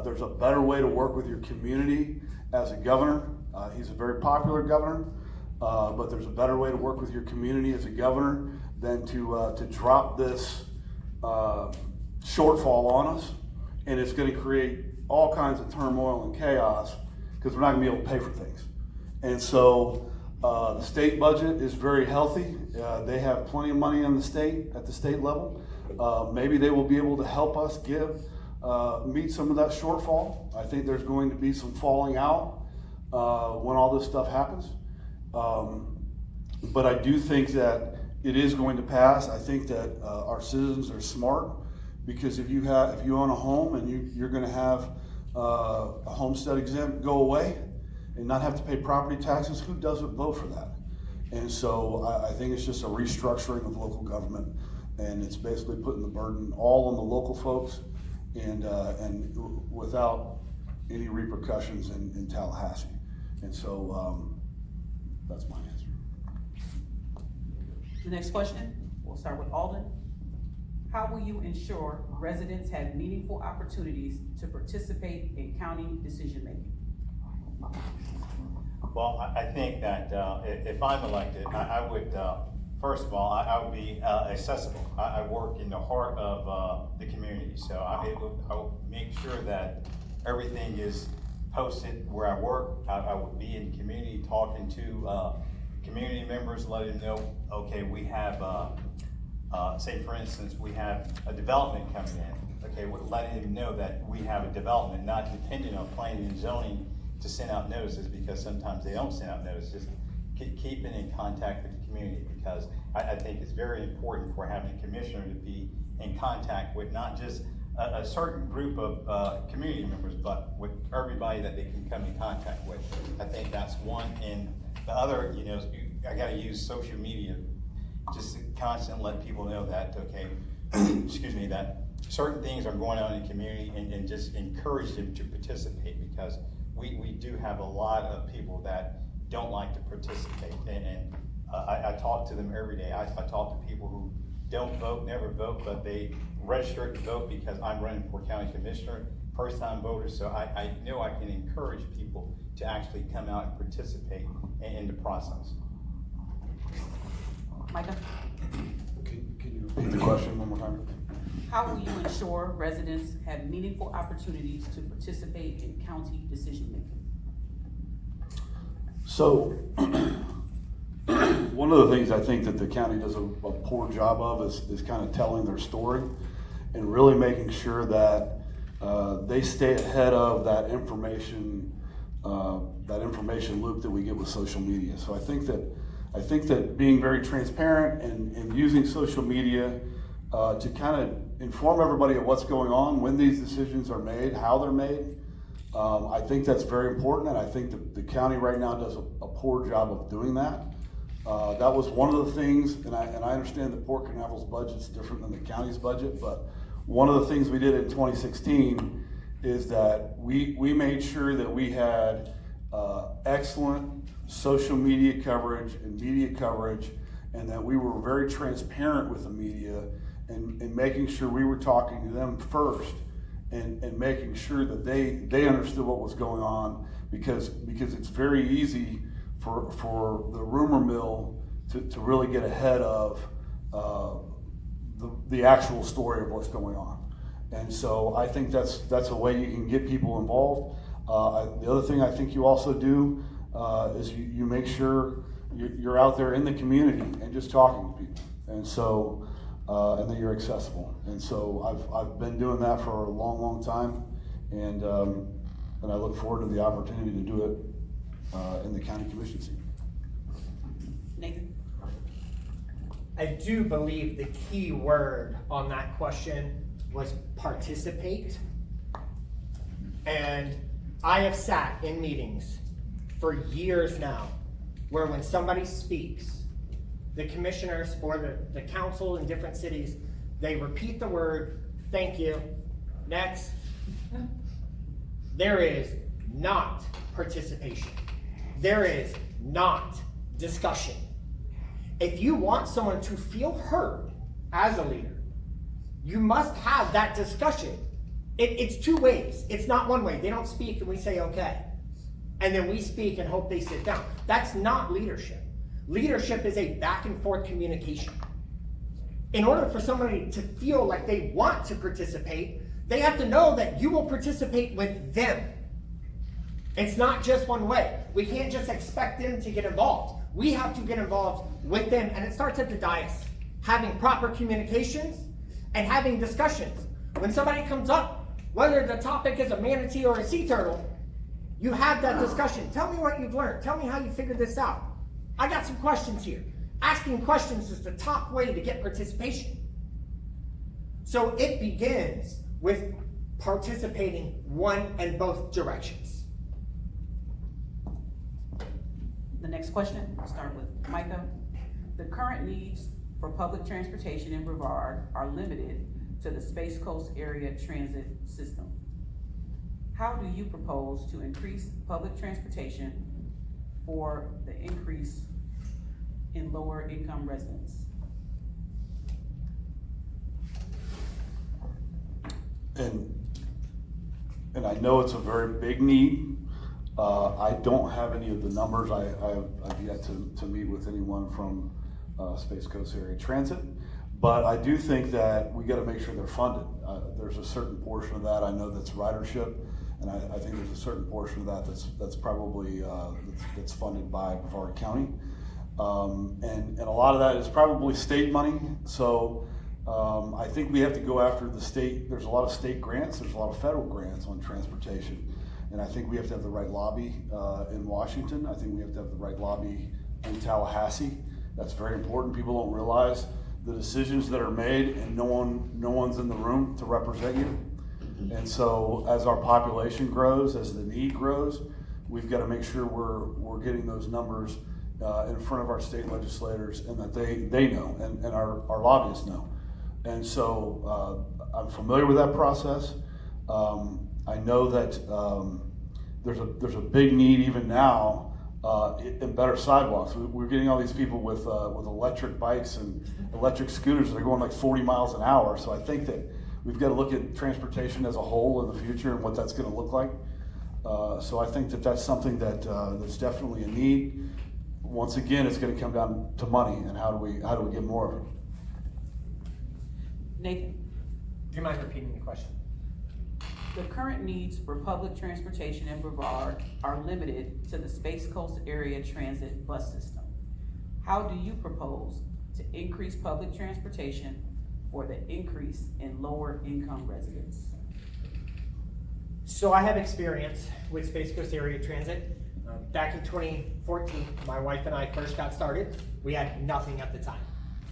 there's a better way to work with your community as a governor. He's a very popular governor, but there's a better way to work with your community as a governor than to drop this shortfall on us, and it's going to create all kinds of turmoil and chaos because we're not going to be able to pay for things. And so the state budget is very healthy. They have plenty of money at the state level. Maybe they will be able to help us meet some of that shortfall. I think there's going to be some falling out when all this stuff happens. But I do think that it is going to pass. I think that our citizens are smart, because if you own a home and you're going to have a homestead exempt go away and not have to pay property taxes, who doesn't vote for that? And so I think it's just a restructuring of local government, and it's basically putting the burden all on the local folks and without any repercussions in Tallahassee. And so that's my answer. The next question, we'll start with Alden. How will you ensure residents have meaningful opportunities to participate in county decision-making? Well, I think that if I'm elected, I would, first of all, I would be accessible. I work in the heart of the community, so I would make sure that everything is posted where I work. I would be in the community talking to community members, letting them know, okay, we have, say for instance, we have a development coming in. Okay, we're letting them know that we have a development, not dependent on planning and zoning to send out notices, because sometimes they don't send out notices. Just keeping in contact with the community, because I think it's very important for having a commissioner to be in contact with not just a certain group of community members, but with everybody that they can come in contact with. I think that's one. And the other, I gotta use social media just to constantly let people know that, okay, excuse me, that certain things are going on in the community, and just encourage them to participate, because we do have a lot of people that don't like to participate, and I talk to them every day. I talk to people who don't vote, never vote, but they register to vote because I'm running for county commissioner, first-time voters, so I know I can encourage people to actually come out and participate in the process. Micah? Can you repeat the question one more time? How will you ensure residents have meaningful opportunities to participate in county decision-making? So, one of the things I think that the county does a poor job of is kind of telling their story and really making sure that they stay ahead of that information loop that we get with social media. So I think that being very transparent and using social media to kind of inform everybody of what's going on, when these decisions are made, how they're made. I think that's very important, and I think that the county right now does a poor job of doing that. That was one of the things, and I understand that Port Canaveral's budget's different than the county's budget, but one of the things we did in 2016 is that we made sure that we had excellent social media coverage and media coverage, and that we were very transparent with the media and making sure we were talking to them first and making sure that they understood what was going on, because it's very easy for the rumor mill to really get ahead of the actual story of what's going on. And so I think that's a way you can get people involved. The other thing I think you also do is you make sure you're out there in the community and just talking to people. And so and that you're accessible. And so I've been doing that for a long, long time, and I look forward to the opportunity to do it in the county commission seat. Nathan? I do believe the key word on that question was participate. And I have sat in meetings for years now where when somebody speaks, the commissioners or the council in different cities, they repeat the word, thank you, next. There is not participation. There is not discussion. If you want someone to feel heard as a leader, you must have that discussion. It's two ways. It's not one way. They don't speak and we say, okay. And then we speak and hope they sit down. That's not leadership. Leadership is a back and forth communication. In order for somebody to feel like they want to participate, they have to know that you will participate with them. It's not just one way. We can't just expect them to get involved. We have to get involved with them, and it starts at the dais. Having proper communications and having discussions. When somebody comes up, whether the topic is a manatee or a sea turtle, you have that discussion. Tell me what you've learned. Tell me how you figured this out. I got some questions here. Asking questions is the top way to get participation. So it begins with participating one and both directions. The next question, we'll start with Micah, the current needs for public transportation in Brevard are limited to the Space Coast Area Transit System. How do you propose to increase public transportation for the increase in lower income residents? And I know it's a very big need. I don't have any of the numbers. I've yet to meet with anyone from Space Coast Area Transit. But I do think that we gotta make sure they're funded. There's a certain portion of that I know that's ridership, and I think there's a certain portion of that that's probably, that's funded by Brevard County. And a lot of that is probably state money. So I think we have to go after the state. There's a lot of state grants, there's a lot of federal grants on transportation. And I think we have to have the right lobby in Washington. I think we have to have the right lobby in Tallahassee. That's very important. People don't realize the decisions that are made, and no one's in the room to represent you. And so as our population grows, as the need grows, we've got to make sure we're getting those numbers in front of our state legislators, and that they know, and our lobbyists know. And so I'm familiar with that process. I know that there's a big need even now in better sidewalks. We're getting all these people with electric bikes and electric scooters that are going like 40 miles an hour. So I think that we've got to look at transportation as a whole in the future and what that's going to look like. So I think that that's something that's definitely a need. Once again, it's going to come down to money and how do we get more of it. Nathan, Do you mind repeating the question? the current needs for public transportation in Brevard are limited to the Space Coast Area Transit Bus System. How do you propose to increase public transportation for the increase in lower income residents? So I have experience with Space Coast Area Transit. Back in 2014, my wife and I first got started. We had nothing at the time.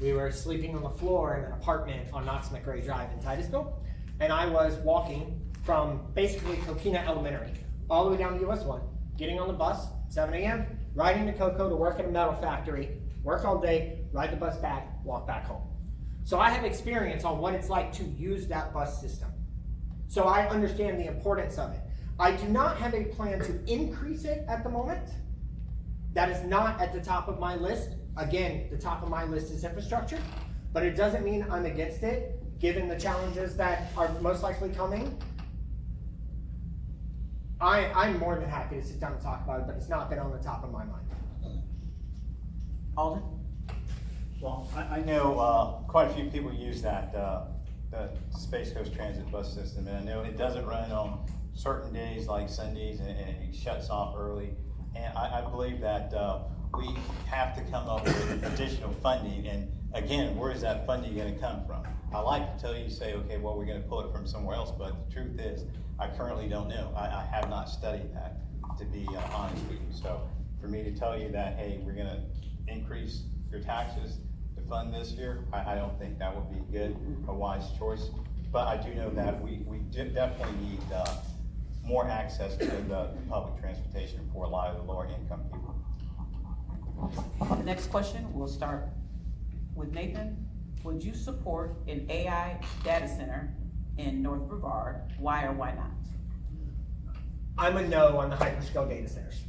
We were sleeping on the floor in an apartment on Knox McRae Drive in Titusville, and I was walking from basically Coquina Elementary all the way down to US 1, getting on the bus, 7 a.m., riding to Cocoa to work at a metal factory, work all day, ride the bus back, walk back home. So I have experience on what it's like to use that bus system. So I understand the importance of it. I do not have a plan to increase it at the moment. That is not at the top of my list. Again, the top of my list is infrastructure, but it doesn't mean I'm against it, given the challenges that are most likely coming. I'm more than happy to sit down and talk about it, but it's not been on the top of my mind. Alden? Well, I know quite a few people use that, the Space Coast Transit bus system, and I know it doesn't run on certain days like Sundays, and it shuts off early. And I believe that we have to come up with additional funding, and again, where is that funding gonna come from? I like to tell you, say, okay, well, we're gonna pull it from somewhere else, but the truth is, I currently don't know. I have not studied that, to be honest with you. So for me to tell you that, hey, we're gonna increase your taxes to fund this year, I don't think that would be good, a wise choice. But I do know that we definitely need more access to the public transportation for a lot of the lower income people. The next question, we'll start with Nathan. Would you support an AI data center in North Brevard? Why or why not? I'm a no on the hyperscale data centers.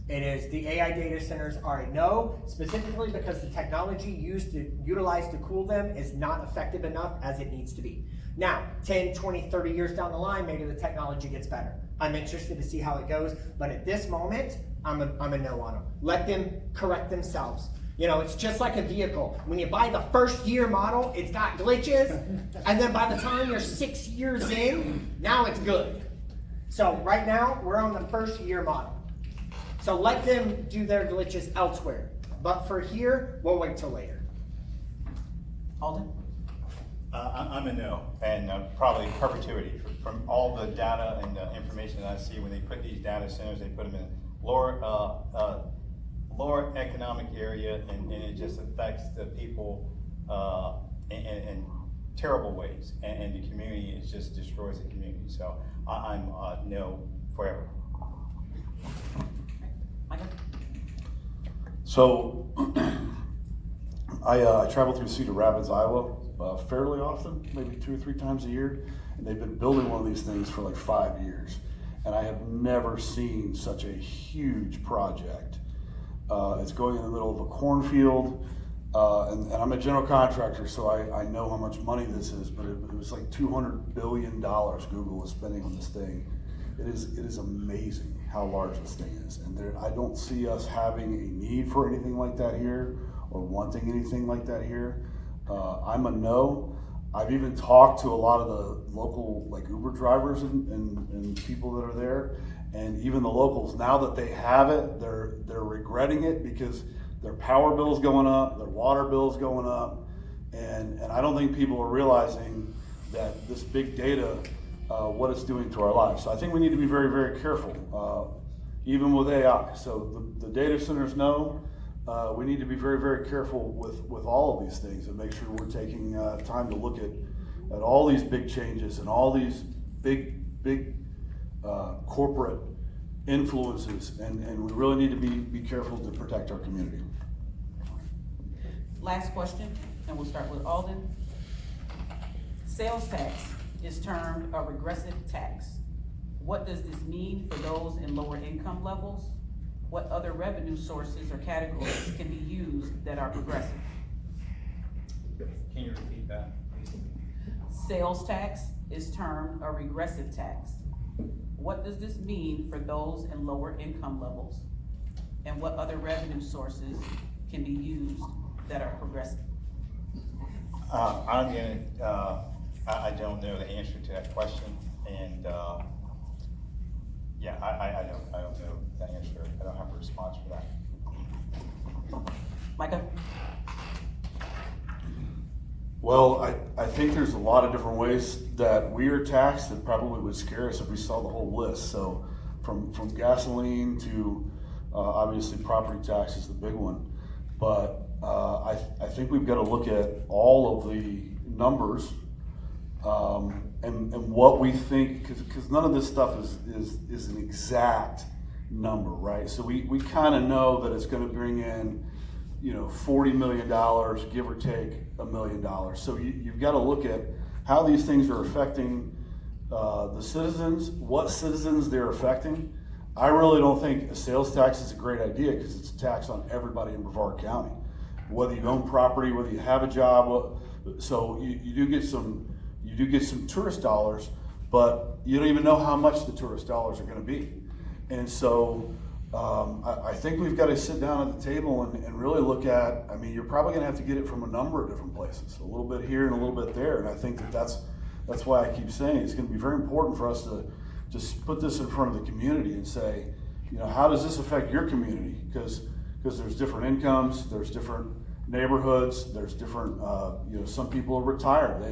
It is, the AI data centers are a no, specifically because the technology utilized to cool them is not effective enough as it needs to be. Now, 10, 20, 30 years down the line, maybe the technology gets better. I'm interested to see how it goes, but at this moment, I'm a no on them. Let them correct themselves. You know, it's just like a vehicle. When you buy the first year model, it's got glitches, and then by the time you're 6 years in, now it's good. So right now, we're on the first year model. So let them do their glitches elsewhere. But for here, we'll wait till later. Alden? I'm a no, and probably perpetuity. From all the data and the information that I see, when they put these data centers, they put them in lower economic area, and it just affects the people in terrible ways, and the community, it just destroys the community. So I'm no forever. Michael? So I travel through Cedar Rapids, Iowa, fairly often, maybe 2 or 3 times a year. And they've been building one of these things for like 5 years. And I have never seen such a huge project. It's going in the middle of a cornfield. And I'm a general contractor, so I know how much money this is, but it was like $200 billion Google is spending on this thing. It is amazing how large this thing is. And I don't see us having a need for anything like that here or wanting anything like that here. I'm a no. I've even talked to a lot of the local like Uber drivers and people that are there. And even the locals, now that they have it, they're regretting it because their power bill's going up, their water bill's going up, and I don't think people are realizing that this big data, what it's doing to our lives. So I think we need to be very, very careful, even with AI. So the data centers know we need to be very, very careful with all of these things and make sure we're taking time to look at all these big changes and all these big corporate influences, and we really need to be careful to protect our community. Last question, and we'll start with Alden. Sales tax is termed a regressive tax. What does this mean for those in lower income levels? What other revenue sources or categories can be used that are progressive? Can you repeat that, please? Sales tax is termed a regressive tax. What does this mean for those in lower income levels? And what other revenue sources can be used that are progressive? I don't know the answer to that question, and yeah, I don't know the answer. I don't have a response for that. Micah? Well, I think there's a lot of different ways that we are taxed that probably would scare us if we saw the whole list. So from gasoline to obviously property tax is the big one. But I think we've got to look at all of the numbers and what we think, because none of this stuff is an exact number, right? So we kind of know that it's going to bring in, $40 million, give or take $1 million. So you've got to look at how these things are affecting the citizens, what citizens they're affecting. I really don't think a sales tax is a great idea because it's a tax on everybody in Brevard County, whether you own property, whether you have a job. So you do get some tourist dollars, but you don't even know how much the tourist dollars are going to be. And so I think we've got to sit down at the table and really look at, you're probably going to have to get it from a number of different places, a little bit here and a little bit there. And I think that's why I keep saying it's going to be very important for us to just put this in front of the community and say, how does this affect your community? Because there's different incomes, there's different neighborhoods, there's different, some people are retired.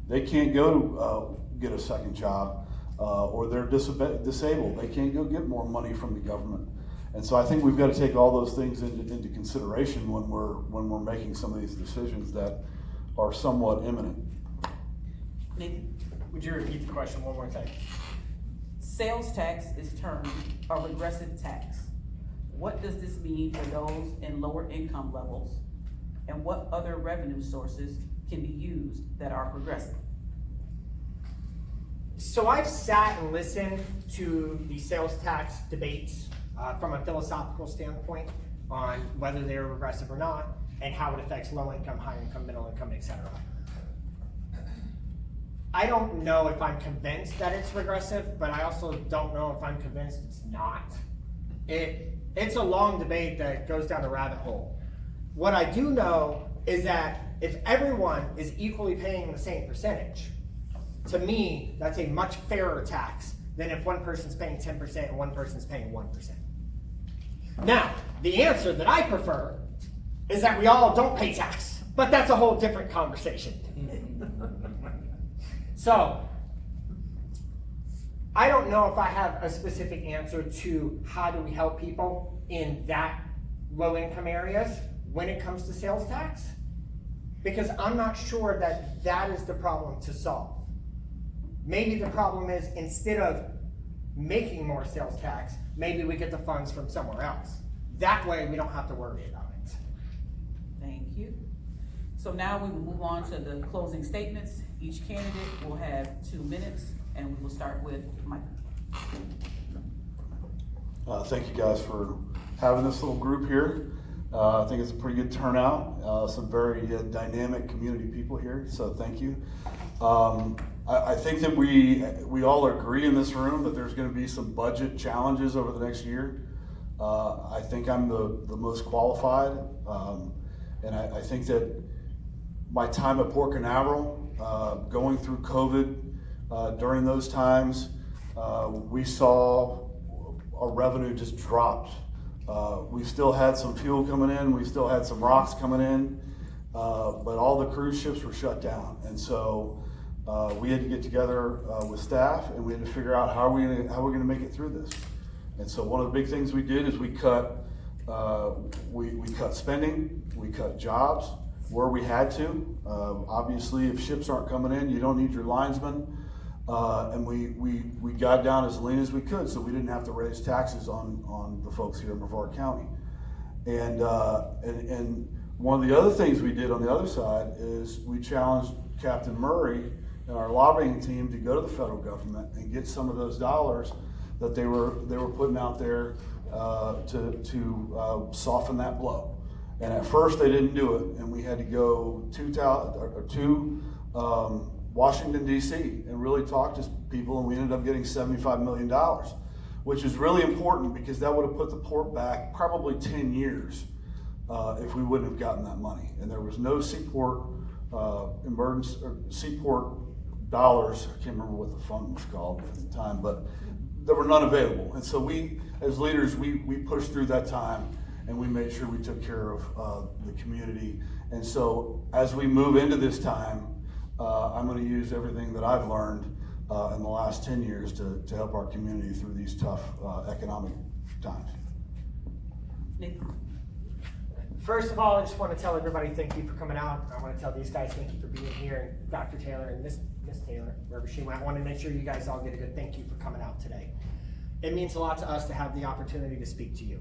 They can't go to get a second job, or they're disabled. They can't go get more money from the government. And so I think we've got to take all those things into consideration when we're making some of these decisions that are somewhat imminent. Nathan? Would you repeat the question one more time? Sales tax is termed a regressive tax. What does this mean for those in lower income levels? And what other revenue sources can be used that are progressive? So I've sat and listened to the sales tax debates from a philosophical standpoint on whether they're regressive or not and how it affects low income, high income, middle income, etc. I don't know if I'm convinced that it's regressive, but I also don't know if I'm convinced it's not. It's a long debate that goes down a rabbit hole. What I do know is that if everyone is equally paying the same percentage, to me, that's a much fairer tax than if one person's paying 10% and one person's paying 1%. Now, the answer that I prefer is that we all don't pay tax, but that's a whole different conversation. So, I don't know if I have a specific answer to how do we help people in that low income areas when it comes to sales tax, because I'm not sure that that is the problem to solve. Maybe the problem is instead of making more sales tax, maybe we get the funds from somewhere else. That way, we don't have to worry about it. Thank you. So now we will move on to the closing statements. Each candidate will have 2 minutes, and we will start with Mike. Thank you guys for having this little group here. I think it's a pretty good turnout. Some very dynamic community people here, so thank you. I think that we all agree in this room that there's going to be some budget challenges over the next year. I think I'm the most qualified, and I think that my time at Port Canaveral, going through COVID, during those times, we saw our revenue just dropped. We still had some fuel coming in, we still had some rocks coming in, but all the cruise ships were shut down. And so we had to get together with staff, and we had to figure out how we're going to make it through this. And so one of the big things we did is we cut spending, we cut jobs where we had to. Obviously, if ships aren't coming in, you don't need your linesmen. And we got down as lean as we could, so we didn't have to raise taxes on the folks here in Brevard County. And one of the other things we did on the other side is we challenged Captain Murray and our lobbying team to go to the federal government and get some of those dollars that they were putting out there to soften that blow. And at first they didn't do it, and we had to go to Washington, D.C. and really talk to people, and we ended up getting $75 million, which is really important because that would have put the port back probably 10 years if we wouldn't have gotten that money. And there was no seaport emergency or seaport dollars. I can't remember what the fund was called at the time, but there were none available. And so we, as leaders, we pushed through that time, and we made sure we took care of the community. And so as we move into this time, I'm going to use everything that I've learned in the last 10 years to help our community through these tough economic times. Nick? First of all, I just want to tell everybody thank you for coming out. I want to tell these guys thank you for being here, and Dr. Taylor and Miss Taylor, wherever she went. I want to make sure you guys all get a good thank you for coming out today. It means a lot to us to have the opportunity to speak to you.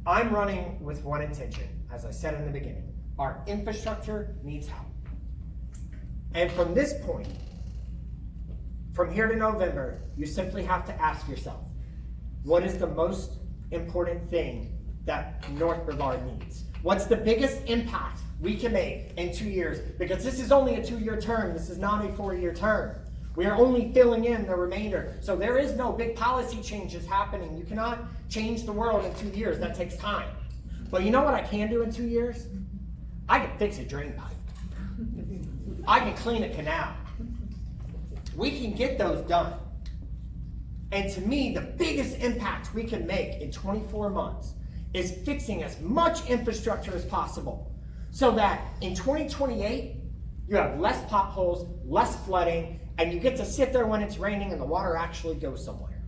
I'm running with one intention, as I said in the beginning. Our infrastructure needs help. And from this point, from here to November, you simply have to ask yourself, what is the most important thing that North Brevard needs? What's the biggest impact we can make in 2 years? Because this is only a 2-year term. This is not a 4-year term. We are only filling in the remainder. So there is no big policy changes happening. You cannot change the world in 2 years. That takes time. But you know what I can do in 2 years? I can fix a drain pipe. I can clean a canal. We can get those done. And to me, the biggest impact we can make in 24 months is fixing as much infrastructure as possible so that in 2028, you have less potholes, less flooding, and you get to sit there when it's raining and the water actually goes somewhere.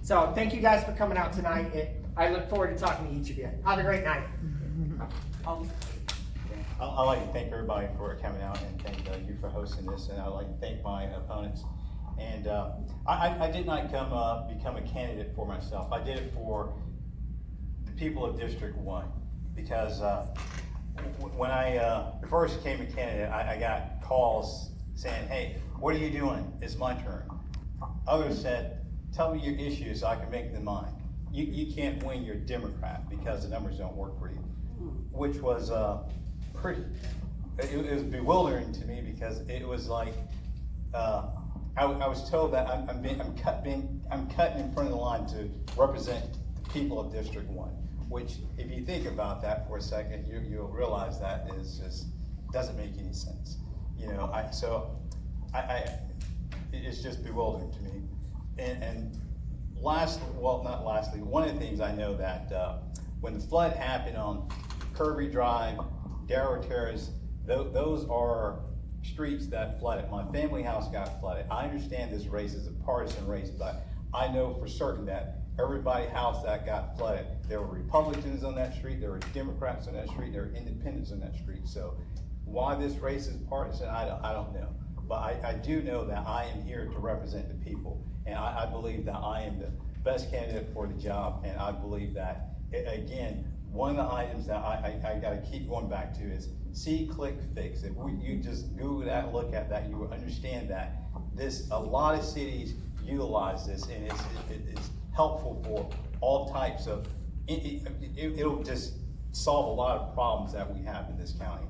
So thank you guys for coming out tonight. I look forward to talking to each of you. Have a great night. I'd like to thank everybody for coming out, and thank you for hosting this, and I'd like to thank my opponents. And I did not become a candidate for myself. I did it for the people of District 1, because when I first became a candidate, I got calls saying, hey, what are you doing? It's my turn. Others said, tell me your issues so I can make them mine. You can't win, you're a Democrat because the numbers don't work for you, which was it was bewildering to me, because it was like, I was told that I'm cutting in front of the line to represent the people of District 1, which, if you think about that for a second, you'll realize that is just doesn't make any sense. You know, it's just bewildering to me. And not lastly, one of the things I know that when the flood happened on Kirby Drive, Darrow Terrace, those are streets that flooded. My family house got flooded. I understand this race is a partisan race, but I know for certain that everybody's house that got flooded, there were Republicans on that street, there were Democrats on that street, there were independents on that street. So why this race is partisan, I don't know. But I do know that I am here to represent the people, and I believe that I am best candidate for the job, and I believe that. Again, one of the items that I gotta keep going back to is see, click, fix. If you just Google that, look at that, you will understand that a lot of cities utilize this, and it's helpful for all types of, it'll just solve a lot of problems that we have in this county.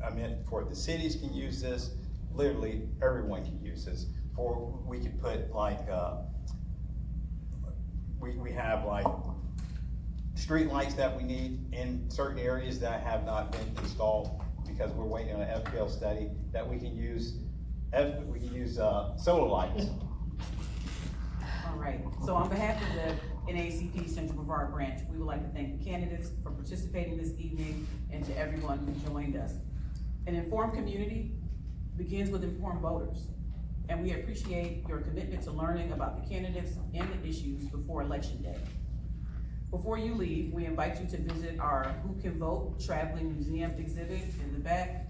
I mean, for the cities can use this, literally everyone can use this. We could put like, we have like street lights that we need in certain areas that have not been installed because we're waiting on an FPL study that we can use. We can use solar lights. All right, so on behalf of the NAACP Central Brevard branch, we would like to thank the candidates for participating this evening and to everyone who joined us. An informed community begins with informed voters, and we appreciate your commitment to learning about the candidates and the issues before Election Day. Before you leave, we invite you to visit our Who Can Vote traveling museum exhibit in the back,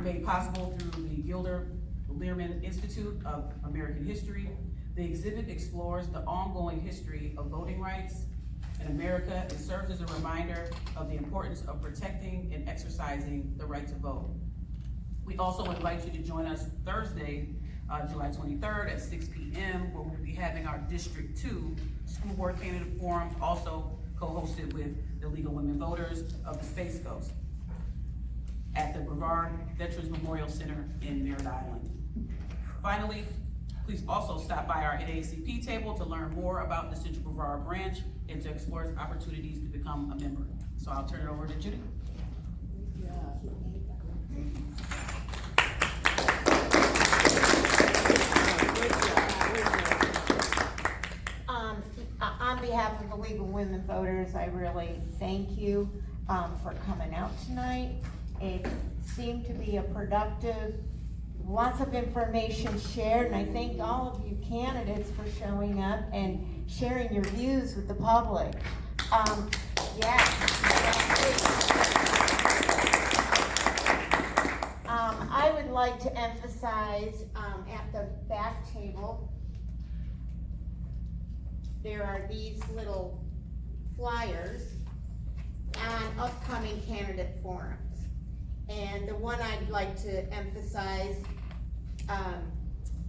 made possible through the Gilder Lehrman Institute of American History. The exhibit explores the ongoing history of voting rights in America and serves as a reminder of the importance of protecting and exercising the right to vote. We also invite you to join us Thursday, July 23rd at 6 p.m. where we'll be having our District 2 School Board Candidate Forum, also co-hosted with the League of Women Voters of the Space Coast at the Brevard Veterans Memorial Center in Merritt Island. Finally, please also stop by our NAACP table to learn more about the Central Brevard branch and to explore its opportunities to become a member. So I'll turn it over to Judy. On behalf of the League of Women Voters, I really thank you for coming out tonight. It seemed to be a productive, lots of information shared, and I thank all of you candidates for showing up and sharing your views with the public. I would like to emphasize at the back table, there are these little flyers on upcoming candidate forums. And the one I'd like to emphasize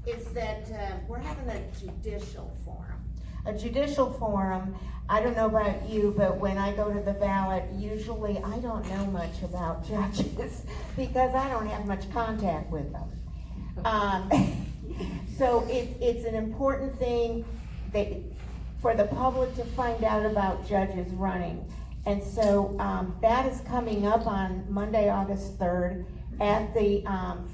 is that we're having a judicial forum. A judicial forum, I don't know about you, but when I go to the ballot, usually I don't know much about judges because I don't have much contact with them. So it's an important thing for the public to find out about judges running. And so that is coming up on Monday, August 3rd at the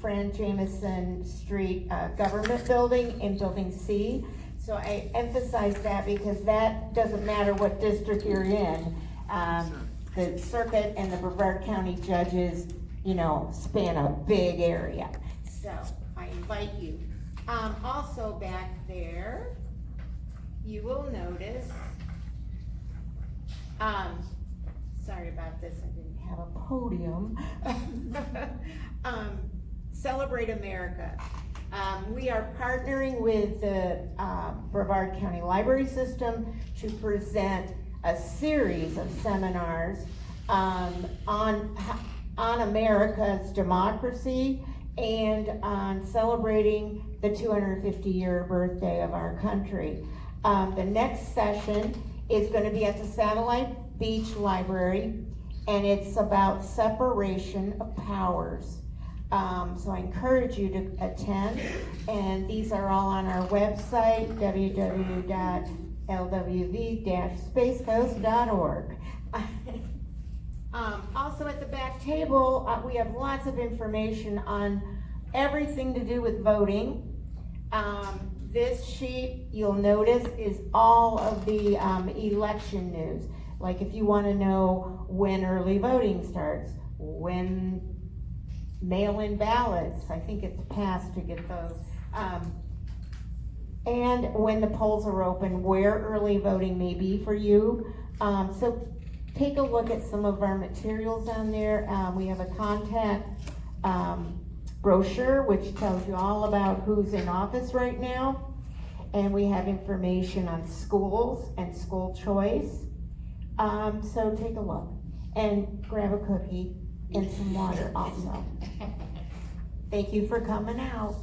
Fran Jamison Street Government Building in Building C. So I emphasize that because that doesn't matter what district you're in. The circuit and the Brevard County judges, span a big area. So I invite you. Also back there, you will notice, sorry about this, I didn't have a podium. Celebrate America. We are partnering with the Brevard County Library System to present a series of seminars on America's democracy and on celebrating the 250-year birthday of our country. The next session is going to be at the Satellite Beach Library, and it's about separation of powers. So I encourage you to attend, and these are all on our website, www.lwv-spacecoast.org. Also at the back table, we have lots of information on everything to do with voting. This sheet, you'll notice, is all of the election news. Like if you want to know when early voting starts, when mail-in ballots, I think it's passed to get those, and when the polls are open, where early voting may be for you. So take a look at some of our materials on there. We have a contact brochure which tells you all about who's in office right now. And we have information on schools and school choice. So take a look and grab a cookie and some water also. Thank you for coming out.